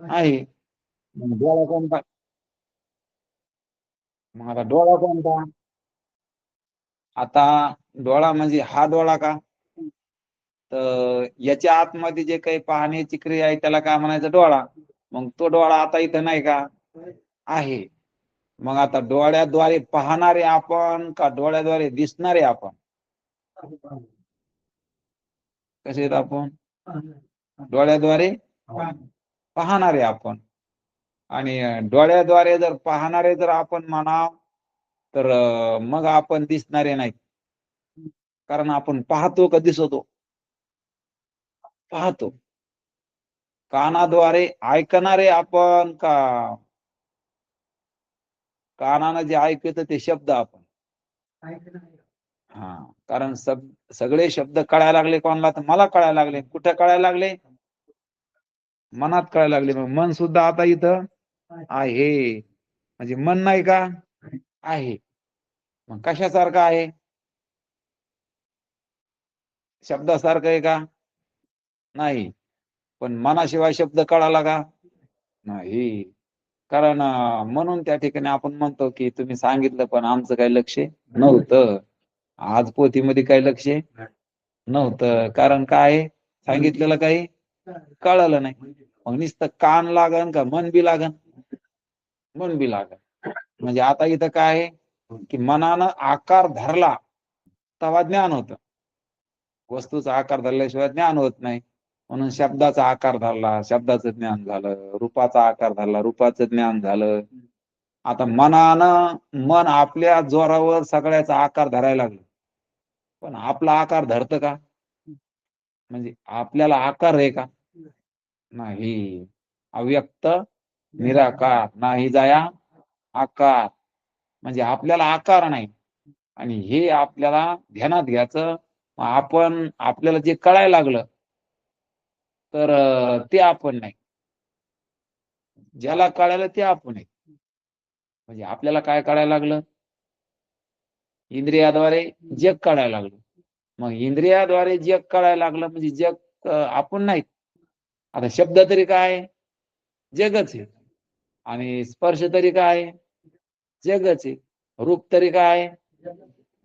आहे. मग डोळा कोणता? मग आता डोळा कोणता? आता डोळा म्हणजे हा डोळा का? तर याच्या आतमध्ये जे काही पाहण्याची क्रिया आहे त्याला काय म्हणायचं? डोळा. मग तो डोळा आता इथं नाही का? आहे. मग आता डोळ्याद्वारे पाहणारे आपण का डोळ्याद्वारे दिसणारे आपण? कसे आहेत आपण? डोळ्याद्वारे पाहणारे आपण. आणि डोळ्याद्वारे जर पाहणारे जर आपण म्हणाव तर मग आपण दिसणारे नाहीत. कारण आपण पाहतो का दिसतो? पाहतो. कानाद्वारे ऐकणारे आपण का कानानं जे ऐकतं ते शब्द आपण? हा. कारण सगळे शब्द कळायला लागले कोणाला? तर मला कळायला लागले. कुठे कळायला लागले? मनात कळायला लागले. मग मन सुद्धा आता इथं आहे. म्हणजे मन नाही का? आहे. मग कशासारखं आहे? शब्दासारखं आहे का? नाही. पण मनाशिवाय शब्द कळाला का? नाही. कारण म्हणून त्या ठिकाणी आपण म्हणतो की तुम्ही सांगितलं पण आमचं काही लक्ष नव्हतं. आज पोथीमध्ये काही लक्ष नव्हतं. कारण काय सांगितलेलं काही कळालं नाही. मग नुसतं कान लागन का मन बी लागन? मन बी लागन. म्हणजे आता इथं काय आहे की मनानं आकार धरला तेव्हा ज्ञान होतं. वस्तूचा आकार धरल्याशिवाय ज्ञान होत नाही. म्हणून शब्दाचा आकार धरला, शब्दाचं ज्ञान झालं. रूपाचा आकार धरला, रूपाचं ज्ञान झालं. आता मन आपल्या जोरावर सगळ्याचा आकार धरायला लागलं. पण आपला आकार धरतं का? म्हणजे आपल्याला आकार आहे का? नाही. अव्यक्त, निराकार, नाही जाया आकार. म्हणजे आपल्याला आकार नाही. आणि हे आपल्याला ध्यानात घ्यायचं. आपण आपल्याला जे कळायला लागलं, तर ते आपण नाही. ज्याला कळालं ते आपण आहे. म्हणजे आपल्याला काय कळायला लागलं? इंद्रियाद्वारे जग कळायला लागलं. मग इंद्रियाद्वारे जग कळायला लागलं म्हणजे जग आपण नाही. आता शब्द तरी काय आहे? जगच आहे. आणि स्पर्श तरी काय आहे? जगच आहे. रूप तरी काय आहे?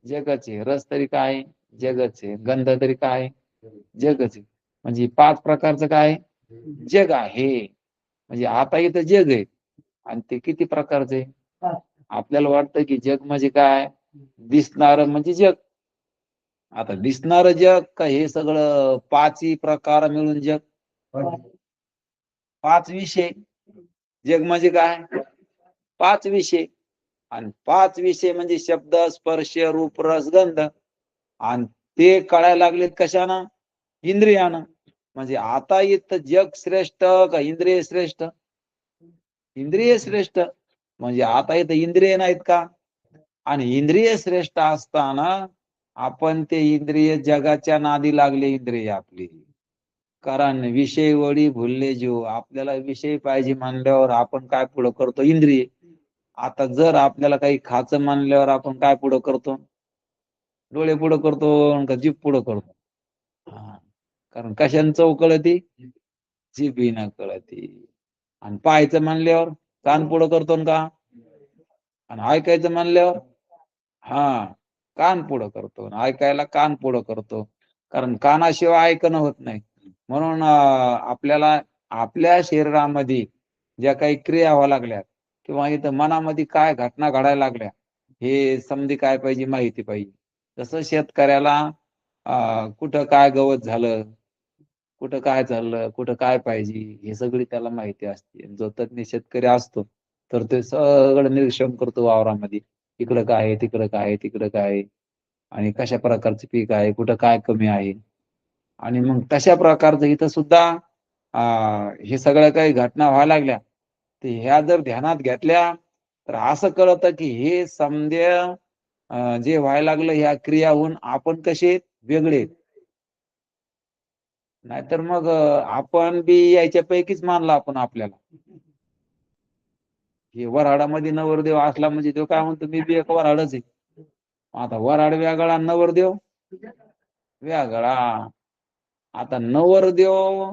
जगच आहे. रस तरी काय आहे? जगच आहे. गंध तरी काय आहे? जगच आहे. म्हणजे 5 प्रकारचं काय आहे? जग आहे. म्हणजे आता इथं जग आहे. आणि ते किती प्रकारचं आहे? आपल्याला वाटतं की जग म्हणजे काय? दिसणारं म्हणजे जग. आता दिसणारं जग का हे सगळं 5ही प्रकार मिळून जग? 5 विषय. जग म्हणजे काय? 5 विषय. आणि 5 विषय म्हणजे शब्द, स्पर्श, रूप, रस, गंध. आणि ते कळायला लागलेत कशानं? इंद्रियानं. म्हणजे आता इथं जग श्रेष्ठ का इंद्रिय श्रेष्ठ? इंद्रिय श्रेष्ठ. म्हणजे आता इथं इंद्रिय नाहीत का? आणि इंद्रिय श्रेष्ठ असताना आपण ते इंद्रिय जगाच्या नादी लागले इंद्रिय आपली. कारण विषय वडी भुलले जीव. आपल्याला विषय पाहिजे मानल्यावर आपण काय पुढं करतो? इंद्रिय. आता जर आपल्याला काही खायचं मानल्यावर आपण काय पुढं करतो? डोळे पुढं करतो का जीभ पुढं करतो? हा. कारण कशाने चव कळती? जिभेनं कळती. आणि पाहायचं म्हणल्यावर कान पुढं करतो का? आणि ऐकायचं म्हणल्यावर हा कान पुढं करतो. ऐकायला कान पुढं करतो. कारण कानाशिवाय ऐकणं होत नाही. म्हणून आपल्याला आपल्या शरीरामध्ये ज्या काही क्रिया व्हायला लागल्या किंवा इथं मनामध्ये काय घटना घडायला लागल्या, हे समधी काय पाहिजे? माहिती पाहिजे. जसं शेतकऱ्याला कुठं काय गवत झालं, कुठं काय चाललं, कुठं काय पाहिजे, हे सगळी त्याला माहिती असते. जो तज्ञ शेतकरी असतो, तर ते सगळं निरीक्षण करतो वावरामध्ये. इकडं काय आहे, तिकडं काय आहे, तिकडं काय आहे आणि कशा प्रकारचं पीक आहे, कुठं काय कमी आहे. आणि मग तशा प्रकारचं इथं सुद्धा हे सगळ्या काही घटना व्हायला लागल्या, तर ह्या जर ध्यानात घेतल्या, तर असं कळतं की हे समद्या जे व्हायला लागलं ह्या क्रिया होऊन आपण कसे आहेत? वेगळे आहेत. नाहीतर मग आपण बी याच्यापैकीच मानला आपण आपल्याला. हे वऱ्हाडामध्ये नवरदेव असला म्हणजे तो काय म्हणतो? मी बी एक वऱ्हाडच आहे. आता वऱ्हाड वेगळा, नवरदेव वेगळा. आता नवरदेव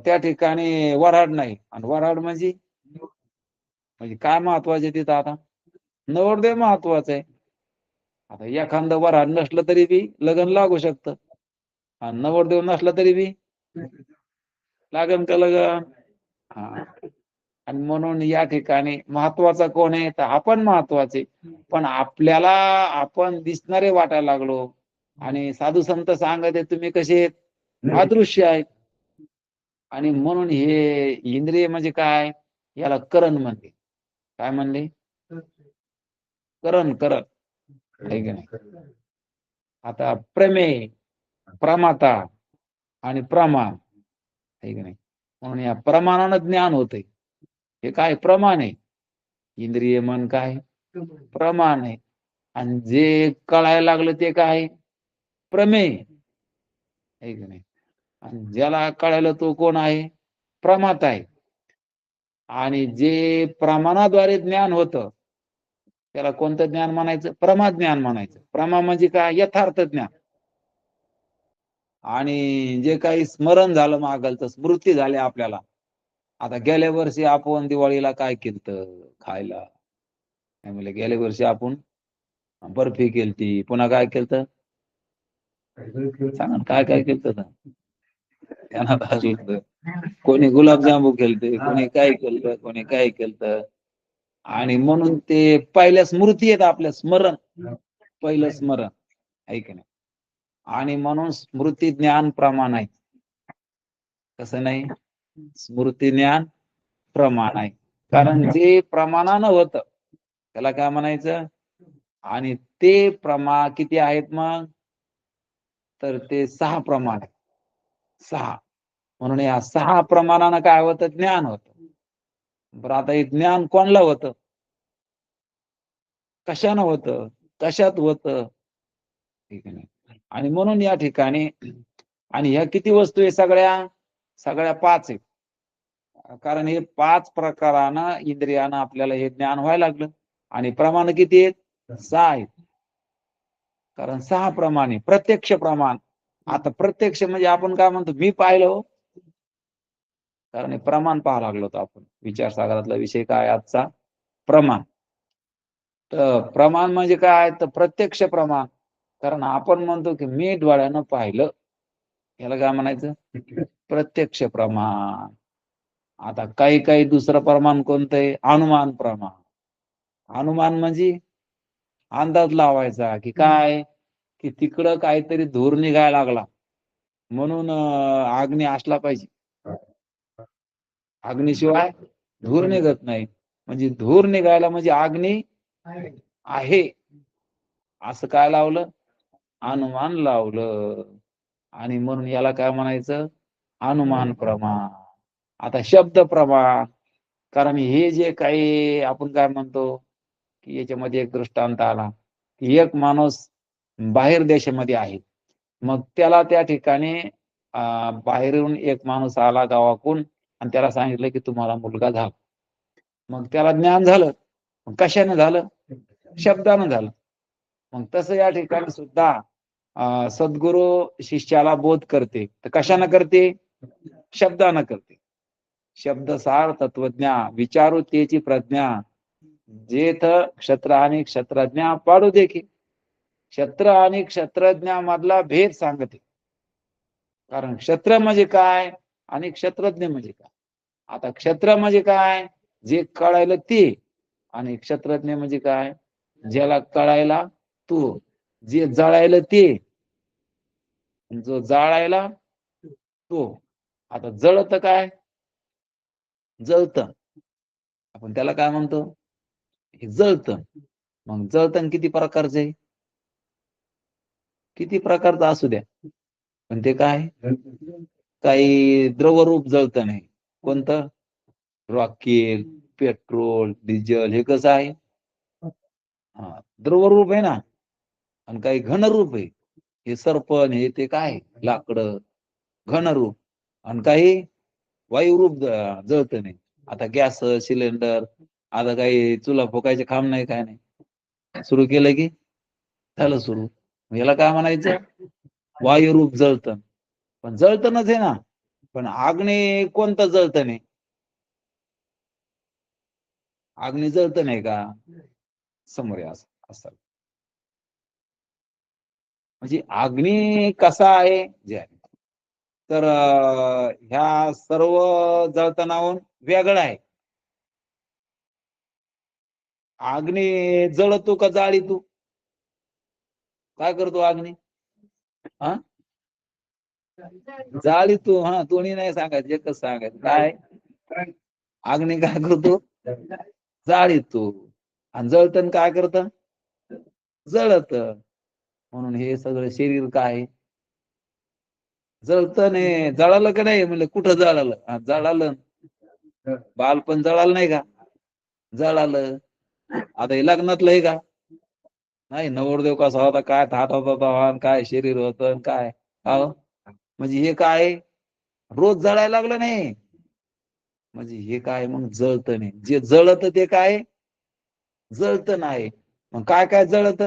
त्या ठिकाणी वऱ्हाड नाही. आणि वऱ्हाड म्हणजे काय महत्वाचे तिथं? आता नवरदेव महत्वाचं आहे. आता एखादं वऱ्हाड नसलं तरी बी लग्न लागू शकतं, आणि नवरदेव नसला तरी बी लागन का लग्न? हा. आणि म्हणून या ठिकाणी महत्वाचा कोण आहे? तर आपण महत्वाचे. पण आपल्याला आपण दिसणारे वाटायला लागलो, आणि साधू संत सांगत तुम्ही कसे अदृश्य आहेत. आणि म्हणून हे इंद्रिय म्हणजे काय? याला करण म्हणते. काय म्हणले? करण करण आहे की नाही? आता प्रमेय, प्रमाता आणि प्रमाण आहे की नाही? म्हणून या प्रमाणानं ज्ञान होतंय. हे काय? प्रमाण आहे. इंद्रिय मन काय? प्रमाण आहे. आणि जे कळायला लागलं ते काय? प्रमेय आहे की नाही? आणि ज्याला कळायला तो कोण आहे? प्रमाता आहे. आणि जे प्रमाणाद्वारे ज्ञान होतं त्याला कोणतं ज्ञान म्हणायचं? प्रमा ज्ञान म्हणायचं. प्रमा म्हणजे काय? यथार्थ ज्ञान. आणि जे काही स्मरण झालं मागलचं, स्मृती झाली आपल्याला. आता गेल्या वर्षी आपण दिवाळीला काय केलं खायला? म्हणजे गेल्या वर्षी आपण बर्फी केलती, पुन्हा काय केलं? सांगा काय काय केलं? त्यांना कोणी गुलाबजामू केलते, कोणी काय केलं, कोणी काय केलं. आणि म्हणून ते पहिल्या स्मृती आहेत आपल्या, स्मरण, पहिलं स्मरण आहे की नाही? आणि म्हणून स्मृती ज्ञान प्रमाण आहे. कसं नाही? स्मृती ज्ञान प्रमाण आहे. कारण जे प्रमाणानं होतं त्याला काय म्हणायचं? आणि ते किती आहेत मग? तर ते 6 प्रमाण आहेत. 6. म्हणून या 6 प्रमाणानं काय होतं? ज्ञान होतं. बरं, आता हे ज्ञान कोणला होतं? कशानं होतं? कशात होतं? ठीक आहे ना? आणि म्हणून या ठिकाणी, आणि ह्या किती वस्तू आहे सगळ्या? सगळ्या 5 आहेत. कारण हे 5 प्रकारानं इंद्रियानं आपल्याला हे ज्ञान व्हायला लागलं. आणि प्रमाण किती आहेत? 6 आहेत. कारण 6 प्रमाण आहे. प्रत्यक्ष प्रमाण. आता प्रत्यक्ष म्हणजे आपण काय म्हणतो? मी पाहिलं. कारण हे प्रमाण पाहायला लागलो होतो आपण. विचारसागरातला विषय काय आजचा? प्रमाण. तर प्रमाण म्हणजे काय? तर प्रत्यक्ष प्रमाण. कारण आपण म्हणतो की मी डोळ्यानं पाहिलं, याला काय म्हणायचं? प्रत्यक्ष प्रमाण. आता काही काही दुसरं प्रमाण कोणतं आहे? अनुमान प्रमाण. अनुमान म्हणजे अंदाज लावायचा की काय? की तिकडं काहीतरी धूर निघायला लागला, म्हणून अग्नी असला पाहिजे. अग्नीशिवाय धूर निघत नाही. म्हणजे धूर निघायला म्हणजे अग्नी आहे, असं काय लावलं? अनुमान लावलं. आणि म्हणून याला काय म्हणायचं? अनुमान प्रमाण. आता शब्द प्रमाण. कारण हे जे काही आपण काय म्हणतो की याच्यामध्ये एक दृष्टांत आला की एक माणूस बाहेर देशामध्ये आहे. मग त्याला त्या ठिकाणी बाहेरून एक माणूस आला गावाकडून, आणि त्याला सांगितलं की तुम्हाला मुलगा झाला. मग त्याला ज्ञान झालं. मग कशाने झालं? शब्दानं झालं. मग तसं या ठिकाणी सुद्धा सद्गुरु शिष्याला बोध करते. तर कशानं करते? शब्दानं करते. शब्द सार तत्वज्ञा विचारू त्याची प्रज्ञा, जेथ क्षत्र आणि क्षत्रज्ञा पाडू देखी. क्षत्र आणि क्षत्रज्ञामधला भेद सांगते. कारण क्षत्र म्हणजे काय आणि क्षत्रज्ञ म्हणजे काय? आता क्षत्र म्हणजे काय? जे कळायला ते. आणि क्षत्रज्ञ म्हणजे काय? ज्याला कळायला तो. जे जळायला ते, जो जाळायला तो. आता जळत काय? जळत. आपण त्याला काय म्हणतो? हे जळत. मग जळतन किती प्रकारचे? किती प्रकारचं असू द्या, पण ते काय? काही द्रवरूप जळत नाही. कोणतं? रॉकेल, पेट्रोल, डिझेल हे कसं आहे? हा, द्रवरूप आहे ना. आणि काही घनरूप आहे. हे सरपण, हे ते काय? लाकडं, घनरूप. आणि काही वायुरूप जळत नाही. आता गॅस सिलेंडर, आता काही चुला फुकायचे काम नाही, काय नाही. सुरू केलं की झालं सुरू. याला काय म्हणायचं? वायुरूप जळतं. पण जळतनच आहे ना. पण अग्नी कोणतं जळतं नाही? अग्नी जळतं नाही का? समोर आहे असं. म्हणजे अग्नी कसा आहे जे आहे. तर ह्या सर्व जळतनाहून वेगळं आहे. अग्नी जळतो का जाळीतो? काय करतो अग्नी? हा, जाळीतो. हा, दोन्ही नाही सांगायचं, एकच सांगायचं. काय अग्नी काय करतो? जाळीतो. आणि जळतन काय करत? जळत. म्हणून हे सगळं शरीर काय जळत नाही. जळालं का नाही म्हणलं? कुठं जळालं? जळालं. बालपण जळालं नाही का? जळालं. आता हे लग्नातलं आहे का? नाही. नवरदेव कसा होता, काय थाट होता, काय शरीर होतं, काय अहो, म्हणजे हे काय रोज जळायला लागलं नाही. म्हणजे हे काय मग जळत नाही. जे जळत ते काय जळत नाही. मग काय काय जळत?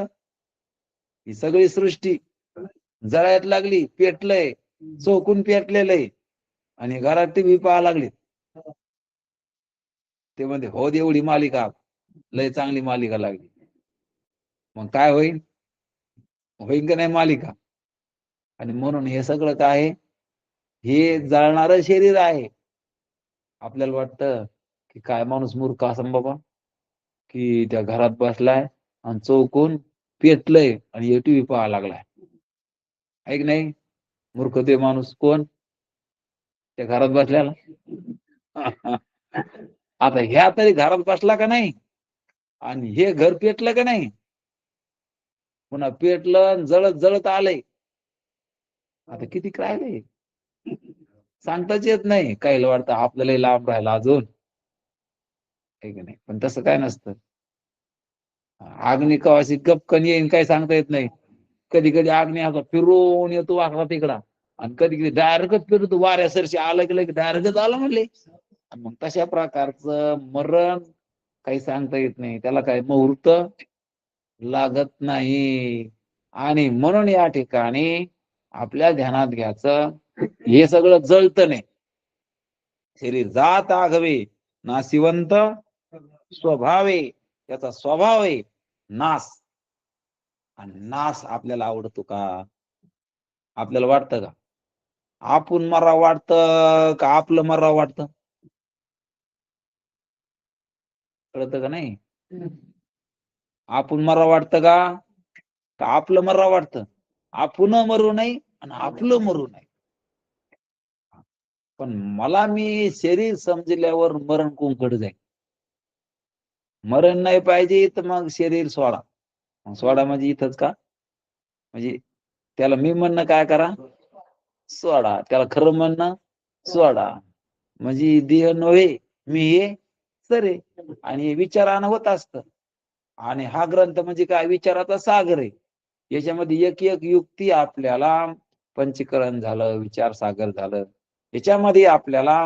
ही सगळी सृष्टी जळायला लागली, पेटलंय, चोकून पेटलेलं आहे. आणि घरात टीव्ही पाहायला लागली. ते म्हणते हो एवढी मालिका, लय चांगली मालिका लागली. मग काय होईल? होईल का नाही मालिका? आणि म्हणून हे सगळं काय हे जळणार शरीर आहे. आपल्याला वाटतं की काय माणूस मूर्ख असन बाबा, की त्या घरात बसलाय आणि चौकून पेटलंय आणि टीव्ही पाहायला लागलाय. ऐक नाही, मूर्ख ते माणूस कोण? त्या घरात बसल्याला. आता ह्या तरी घरात बसला का नाही, आणि हे घर पेटलं का नाही, पुन्हा पेटलं जळत जळत आलंय. आता किती राहिलंय सांगताच येत नाही. काहीला वाटतं आपल्याला लांब राहिला अजून, आहे की नाही? पण तसं काय नसतं. अग्नी कवाशी गपकन येईन काही सांगता येत नाही. कधी कधी अग्नी असा फिरून येतो वाकडा तिकडा, आणि कधी कधी डायरेक्टच फिरतो वाऱ्यासरशी आलं की लगेच डायरेक्टच आलं म्हणले. मग तशा प्रकारचं मरण काही सांगता येत नाही. त्याला काही मुहूर्त लागत नाही. आणि म्हणून या ठिकाणी आपल्या ध्यानात घ्यायचं, हे सगळं जळत नाही. शरीर जात आघवे नाशिवंत स्वभावे, त्याचा स्वभाव आहे नाश. आणि नाश आपल्याला आवडतो का? आपल्याला वाटतं का आपण मराव वाटतं का आपलं मराव वाटतं? कळतं का नाही? आपण मराव वाटतं का आपलं मराव वाटतं? आपण मरू नाही आणि आपलं मरू नाही. पण मला मी शरीर समजल्यावर मरण कोणकडे जाईल? मरण नाही पाहिजे तर मग शरीर सोडा. सोडा म्हणजे इथंच का? म्हणजे त्याला मी म्हणणं काय करा? सोडा. त्याला खरं म्हणणं सोडा. म्हणजे देह नव्हे मी हे सरे. आणि हे विचारानं होत असतं. आणि हा ग्रंथ म्हणजे काय? विचाराचा सागर आहे. याच्यामध्ये एक एक युक्ती आपल्याला पंचीकरण झालं, विचार सागर झालं. याच्यामध्ये आपल्याला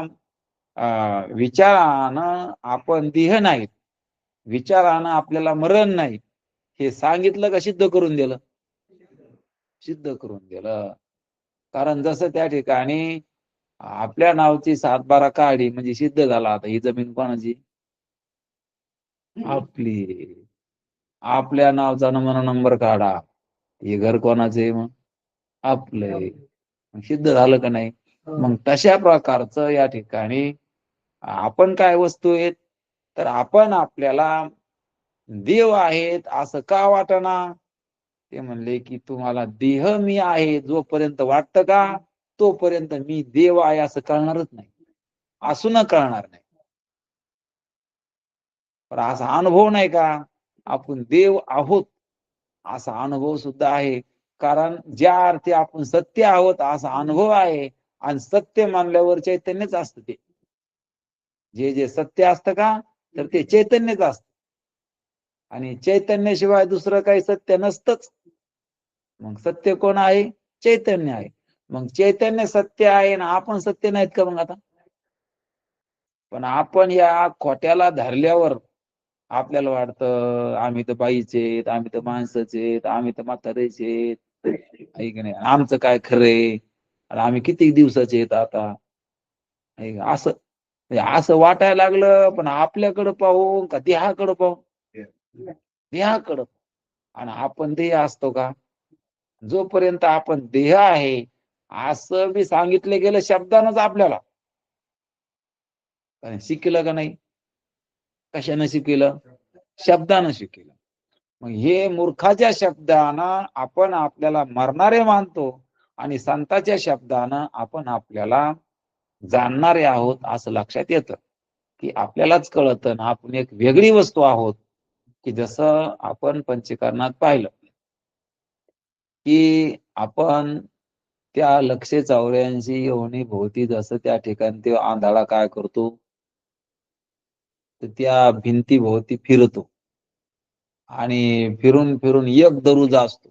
विचारानं आपण देह नाही, विचारानं आपल्याला मरण नाही, हे सांगितलं का सिद्ध करून दिलं? सिद्ध करून दिलं. कारण जसं त्या ठिकाणी आपल्या नावची 7/12 काढी म्हणजे सिद्ध झाला. आता ही जमीन कोणाची? आपली. आपल्या नावचा नंबर काढा, हे घर कोणाचे? मग आपलंय. सिद्ध झालं का नाही? मग तशा प्रकारचं या ठिकाणी आपण काय वस्तू आहेत? तर आपण आपल्याला देव आहेत असं का वाटना? ते म्हणले की तुम्हाला देह मी आहे जोपर्यंत वाटतं का, तोपर्यंत मी देव आहे असं कळणारच नाही. असून कळणार नाही. पण असा अनुभव नाही का आपण देव आहोत, असा अनुभव सुद्धा आहे. कारण ज्या अर्थी आपण सत्य आहोत असा अनुभव आहे. आणि सत्य मानल्यावर चैतन्यच असतं. ते जे जे सत्य असतं का, तर ते चैतन्यच असतं. आणि चैतन्याशिवाय दुसरं काही सत्य नसतंच. मग सत्य कोण आहे? चैतन्य आहे. मग चैतन्य सत्य आहे ना, आपण सत्य नाहीत का मग आता? पण आपण या खोट्याला धरल्यावर आपल्याला वाटतं आम्ही तर बाईचे, आम्ही तर माणसाचे, आम्ही तर म्हातारेचे, ऐक नाही आमचं काय खरंय, आम्ही किती दिवसाचे आहेत आता. असं असं वाटायला लागलं, पण आपल्याकडं पाहून का देहाकडं पाहून? देहाकडं. आणि आपण देह असतो का? जोपर्यंत आपण देह आहे असं बी सांगितलं गेलं शब्दानच आपल्याला, शिकलं का नाही? कशानं शिकलं? शब्दानं शिकलं. मग हे मूर्खाच्या शब्दानं आपण आपल्याला मरणारे मानतो आणि संतांच्या शब्दानं आपण आपल्याला जाणणारे आहोत असं लक्षात येतं, की आपल्यालाच कळतं ना आपण एक वेगळी वस्तू आहोत, की जसं आपण पंचकरणात पाहिलं, की आपण त्या 184 योनी भोवती जसं त्या ठिकाणी ते आंधळा काय करतो, तर त्या भिंतीभोवती फिरतो आणि फिरून फिरून एक दरुजा असतो.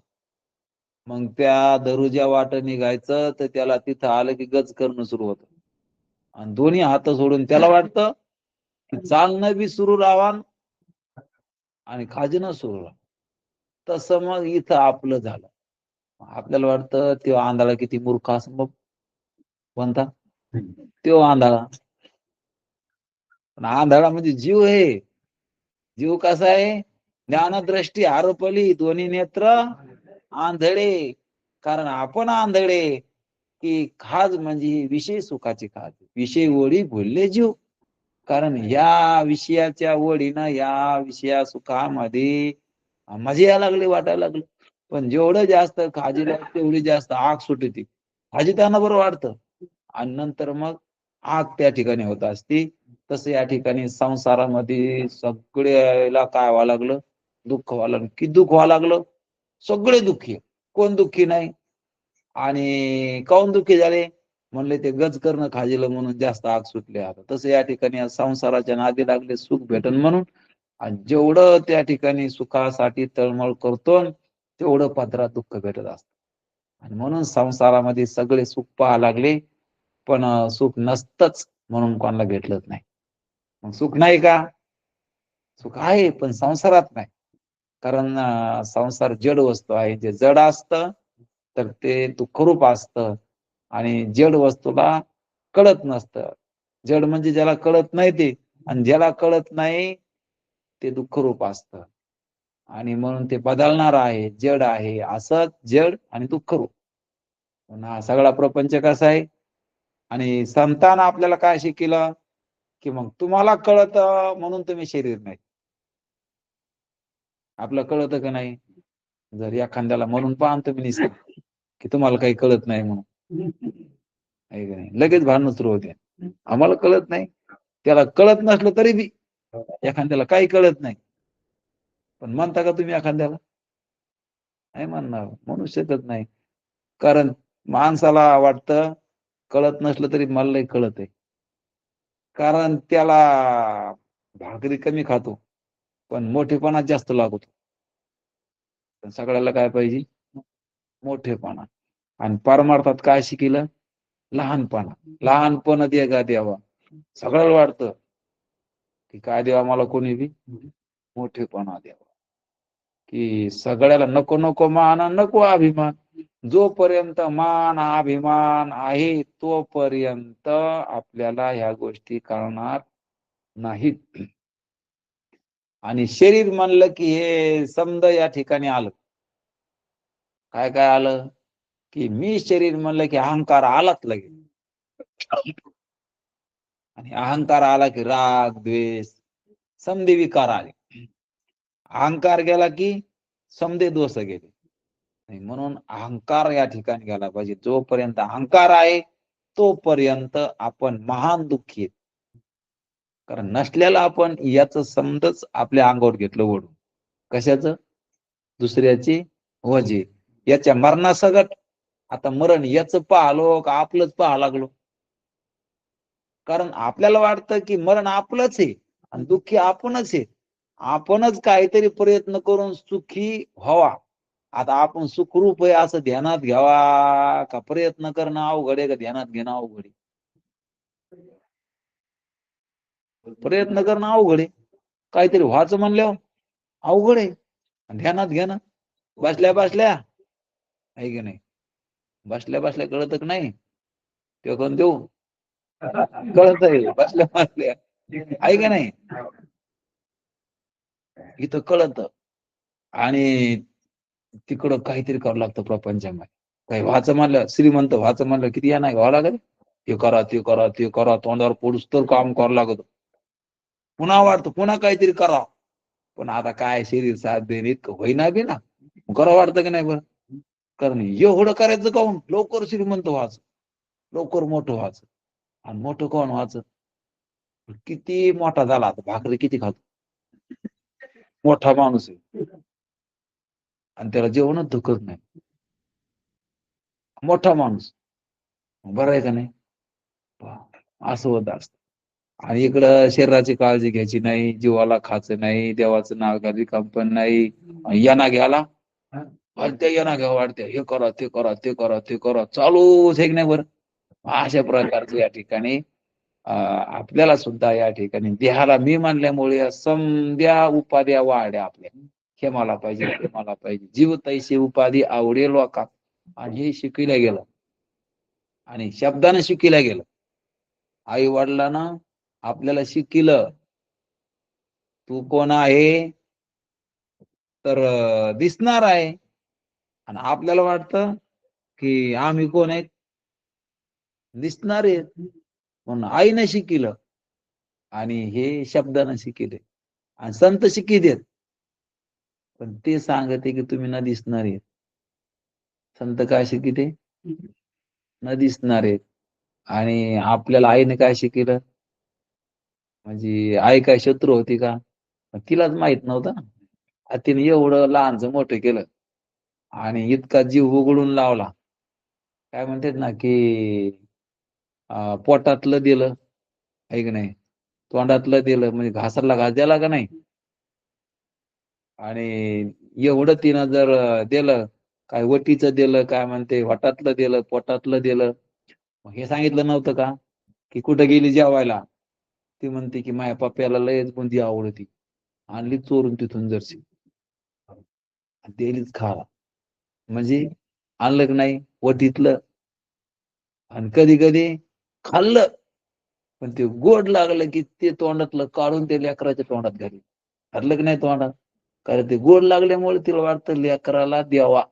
मग त्या दरुजा वाट निघायचं तर त्याला तिथं आलं की गज करणं सुरू होतं. आणि दोन्ही हात सोडून त्याला वाटतं की चालणं बी सुरू राहावं आणि खाजणं सुरू राहावं. तसं मग इथं आपलं झालं. आपल्याला वाटतं तो आंधळा किती मूर्ख असं, मग कोणता? तो आंधळा. पण आंधळा म्हणजे जीव आहे. जीव कसा आहे? ज्ञानदृष्टी आरोपली दोन्ही नेत्र आंधळे. कारण आपण आंधळे, की खाज म्हणजे विषय सुखाची खाज, विषय ओढी भुलले जीव. कारण या विषयाच्या ओढीनं या विषया सुखामध्ये मजा यायला लागली, वाटायला लागलं. पण जेवढं जास्त खाजीला तेवढी जास्त आग सुटते. खाजिताना बरं वाटतं आणि नंतर मग आग त्या ठिकाणी होत असते. तसं या ठिकाणी संसारामध्ये सगळ्याला काय व्हावं लागलं? दुःख व्हावं लागलं. किती दुःख व्हावं लागलं? सगळे दुःखी. कोण दुःखी नाही? आणि काऊन दुःखी झाले? म्हणले ते गज करणं खाजीलं म्हणून जास्त आग सुटले. आता तसं या ठिकाणी संसाराच्या नादी लागले सुख भेटन म्हणून, आणि जेवढं त्या ठिकाणी सुखासाठी तळमळ करतो तेवढं पदरात दुःख भेटत असत. आणि म्हणून संसारामध्ये सगळे सुख पाहा लागले, पण सुख नसतंच म्हणून कोणाला भेटलंच नाही. मग सुख नाही का? सुख आहे पण संसारात नाही. कारण संसार जड वस्तू आहे. जे जड असतं तर ते दुःखरूप असतं आणि जड वस्तूला कळत नसतं. जड म्हणजे ज्याला कळत नाही ते, आणि ज्याला कळत नाही ते दुःखरूप असतं. आणि म्हणून ते बदलणार आहे, जड आहे, असं जड आणि दुःखरूप. हा सगळा प्रपंच कसा आहे? आणि संतान आपल्याला काय शिकलं, की मग तुम्हाला कळत म्हणून तुम्ही शरीर नाही. आपलं कळतं का नाही? जर एखाद्याला म्हणून पाहा तुम्ही निसतं, की तुम्हाला काही कळत नाही म्हणून, आहे का नाही? लगेच भांडण सुरू होते. आम्हाला कळत नाही. त्याला कळत नसलं तरी बी एखाद्याला काही कळत नाही. पण म्हणता का तुम्ही एखाद्याला? नाही म्हणणार, म्हणू शकत नाही. कारण माणसाला वाटतं कळत नसलं तरी मला लय कळत आहे. कारण त्याला भाकरी कमी खातो, पण मोठेपणा जास्त लागतो. पण सगळ्याला काय पाहिजे? मोठेपणा. आणि परमार्थात काय शिकलं? लहानपणा. लहानपण दे गा देवा. सगळ्याला वाटतं की काय देवा मला कोणी बी? मोठेपणा द्यावा. की सगळ्याला नको नको मान, नको अभिमान. जोपर्यंत मान अभिमान आहे तोपर्यंत आपल्याला ह्या गोष्टी कळणार नाहीत. आणि शरीर म्हणलं की हे समज या ठिकाणी आलं. काय काय आलं? की मी शरीर म्हणलं की अहंकार आलाच लगेच. आणि अहंकार आला की राग द्वेष समदे विकार आले. अहंकार गेला की समदे दोष गेले. म्हणून अहंकार या ठिकाणी गेला पाहिजे. जोपर्यंत अहंकार आहे तोपर्यंत आपण महान दुःखी आहेत. कारण नसल्याला आपण याच समजच आपल्या अंगावर घेतलं ओढून. कशाचं? दुसऱ्याची वजे. याच्या मरणासगट आता मरण याच पाहलो का आपलंच पाहा लागलो. कारण आपल्याला वाटतं की मरण आपलंच आहे आणि दुःखी आपणच आहे. आपणच काहीतरी प्रयत्न करून सुखी व्हावा. आता आपण सुखरूप आहे असं ध्यानात घ्यावा का प्रयत्न करणं अवघड आहे, का ध्यानात घेणं अवघड आहे? प्रयत्न करणं अवघड आहे. काहीतरी व्हायचं म्हणल्यावर अवघड आहे. ध्यानात घेणं बसल्या बसल्या आहे की नाही? बसल्या बसल्या कळत की नाही? ते कोण देऊ कळत आहे बसल्या बसल्या, आहे का नाही? इथं कळत. आणि तिकडं काहीतरी करावं लागतं प्रपंचामध्ये. काही व्हायचं म्हणलं, श्रीमंत व्हायचं म्हणलं किती या नाही व्हावं लागेल. हे करा ते करा ते करा, तोंडावर पोडूस तर काम करावं लागत. पुन्हा वाटतं पुन्हा काहीतरी करा. पण आता काय शरीर साथ देणे इतकं होईना बी ना, करावं वाटतं की नाही बरं? कारण एवढं करायचं काहून? लवकर श्रीमंत व्हायचं, लवकर मोठं व्हायचं. आणि मोठं कोण व्हायचं? किती मोठा झाला आता भाकरी किती खातो? मोठा माणूस आहे आणि त्याला जेवणच धुकत नाही. मोठा माणूस बरं आहे का नाही? असं होत असत. आणि इकडं शरीराची काळजी घ्यायची नाही, जीवाला खायचं नाही, देवाचं नाव घ्यायची कंपन नाही. यांना घ्याला वाढत्या, यांना घ्या वाढत्या, हे करा ते करा ते करा ते करा, चालूच आहे की नाही बरं? अशा प्रकारचं या ठिकाणी आपल्याला सुद्धा या ठिकाणी देहाला मी मानल्यामुळे समद्या उपाध्या वाढ्या आपल्या. हे मला पाहिजे ते मला पाहिजे, जीव तैसे उपाधी आवडे लोका. आणि हे शिकविल्या गेलं आणि शब्दानं शिकविल्या गेलं. आई वडिलांना आपल्याला शिकलं, तू कोण आहे तर दिसणार आहे. आणि आपल्याला वाटतं की आम्ही कोण आहेत, दिसणार आहेत. म्हणून आईनं शिकलं आणि हे शब्दानं शिकले. आणि संत शिकी देत, पण ते सांगते की तुम्ही न दिसणार आहेत. संत काय शिकिते? न दिसणार आहेत. आणि आपल्याला आईने काय शिकलं? म्हणजे आई काय शत्रू होती का? तिलाच माहित नव्हतं ना. तिने एवढं लहानचं मोठं केलं आणि इतका जीव उघडून लावला. काय म्हणतात ना की पोटातलं दिलं, आहे की नाही? तोंडातलं दिलं म्हणजे घासाला घास द्याला का नाही? आणि एवढं तिनं जर दिलं, काय वटीचं दिलं, काय म्हणते वटातलं दिलं, पोटातलं दिलं. मग हे सांगितलं नव्हतं का की कुठं गेली जेवायला? ती म्हणते की माझ्या पप्प्याला लयच बुंदी आवडती, आणली चोरून तिथून जरशी दिलीच खाला. म्हणजे आणलं की नाही वटीतलं. आणि कधी कधी खाल्लं, पण ते गोड लागलं की ते तोंडातलं काढून ते लेकराच्या तोंडात घाली. घातलं की नाही तोंडात? कारण ते गोड लागल्यामुळे तिला वाटतं लेकराला द्यावा,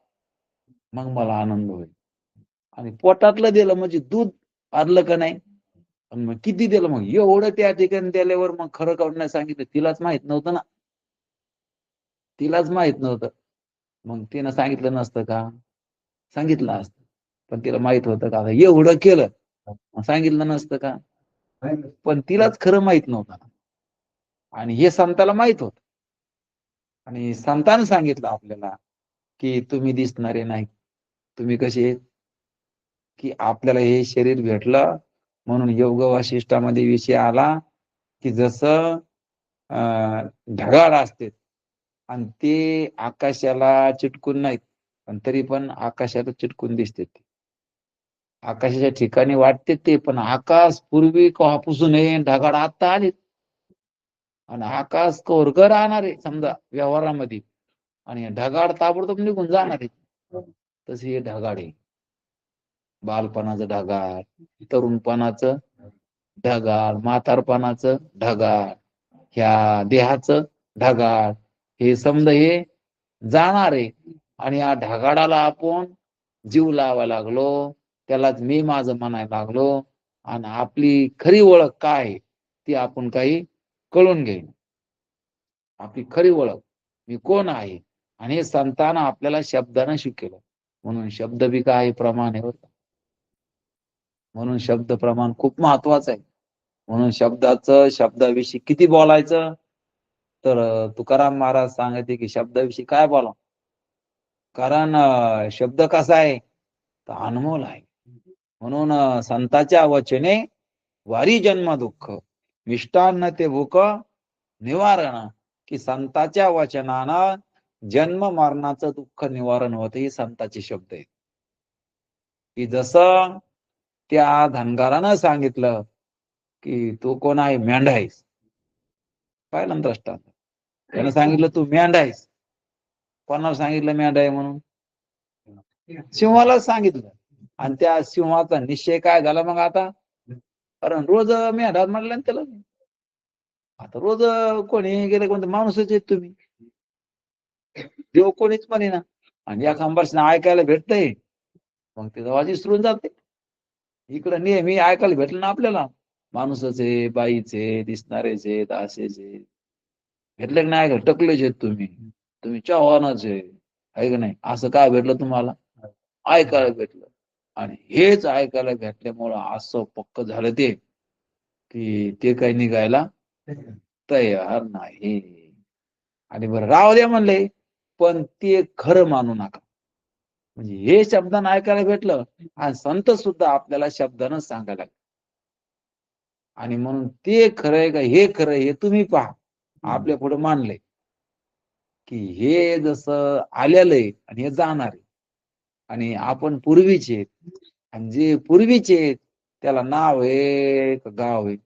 मग मला आनंद होईल. आणि पोटातलं दिलं म्हणजे दूध आणलं का नाही, मग किती दिलं, मग एवढं त्या ठिकाणी दिल्यावर मग खरं काढून नाही सांगितलं, तिलाच माहित नव्हतं ना. तिलाच माहित नव्हतं. मग तिनं सांगितलं नसतं का? सांगितलं असतं. पण तिला माहित होतं का एवढं केलं, सांगितलं नसतं का? पण तिलाच खरं माहित नव्हतं. आणि हे संताला माहित होत. आणि संतानं सांगितलं आपल्याला की तुम्ही दिसणारे नाही, तुम्ही कसे, की आपल्याला हे शरीर भेटलं म्हणून योग वासिष्ठामध्ये विषय आला की जसं ढगाळ असते आणि ते आकाशाला चिटकून नाहीत, पण तरी पण आकाशाला चिटकून दिसते. आकाशाच्या ठिकाणी वाटते ते, पण आकाश पूर्वी कवापासून आहे, ढगाळ आता आले. आणि आकाश वर्ग राहणार आहे समजा व्यवहारामध्ये, आणि ढगाळ ताबडतोब निघून जाणार आहे. तसे हे ढगाळ आहे. बालपणाचं ढगाळ, तरुणपणाचं ढगाळ, म्हातारपणाचं ढगाळ, ह्या देहाचं ढगाळ. हे समजा हे जाणार आहे. आणि या ढगाळाला आपण जीव लावायला लागलो, त्यालाच मी माझं म्हणायला लागलो. आणि आपली खरी ओळख काय आहे ती आपण काही कळून घेईन. आपली खरी ओळख मी कोण आहे, आणि हे संतानं आपल्याला शब्दानं शिकवलं. म्हणून शब्द बी काय प्रमाण आहे. म्हणून शब्द प्रमाण खूप महत्वाचं आहे. म्हणून शब्दाविषयी किती बोलायचं, तर तुकाराम महाराज सांगते की शब्दाविषयी काय बोला. कारण शब्द कसा आहे तर अनमोल आहे. म्हणून संताच्या वचने वारी जन्म दुःख, मिष्टान्न ते भूक निवारण. की संताच्या वचनानं जन्म मरणाचं दुःख निवारण होते, हे संताचे शब्द आहेत. की जसं त्या धनगरानं सांगितलं की तू कोण आहे, मेंढ आहेस. पाहिलं दृष्टांत, त्यानं सांगितलं तू मेंढ आहेस. कोणाला सांगितलं मेंढ आहे म्हणून? सिंहाला सांगितलं. आणि त्या सिंहाचा निश्चय काय झाला मग आता? कारण रोज मी हातात म्हणलं ना त्याला. आता रोज कोणी गेले कोणते माणूसच आहेत तुम्ही, देव कोणीच म्हणे ना. आणि या खांबारशी ऐकायला भेटतंय, मग ते तेव्हा विसरून जाते. इकडं नेहमी ऐकायला भेटलं ना आपल्याला, माणूसच आहे, बाईच आहे, दिसणारेच आहेत, असेच आहे. भेटले की नाही ऐकायला, टकलेच आहेत तुम्ही, तुम्ही चव्हाणच आहे का नाही, असं काय भेटलं तुम्हाला? ऐकायला भेटलं. आणि हेच ऐकायला भेटल्यामुळं असं पक्क झालं ते, की ते काही निघायला तयार नाही. आणि बरं राव द्या म्हणले, पण ते खरं मानू नका. म्हणजे हे शब्दानं ऐकायला भेटलं, आणि संत सुद्धा आपल्याला शब्दानं सांगायला लागले. आणि म्हणून ते खरंय का हे खरं हे तुम्ही पहा. आपल्या पुढे मानलंय की हे जसं आलेलं आहे आणि हे जाणार आहे, आणि आपण पूर्वीचे आहेत. आणि जे पूर्वीचे आहेत त्याला नाव आहे का गाव आहे,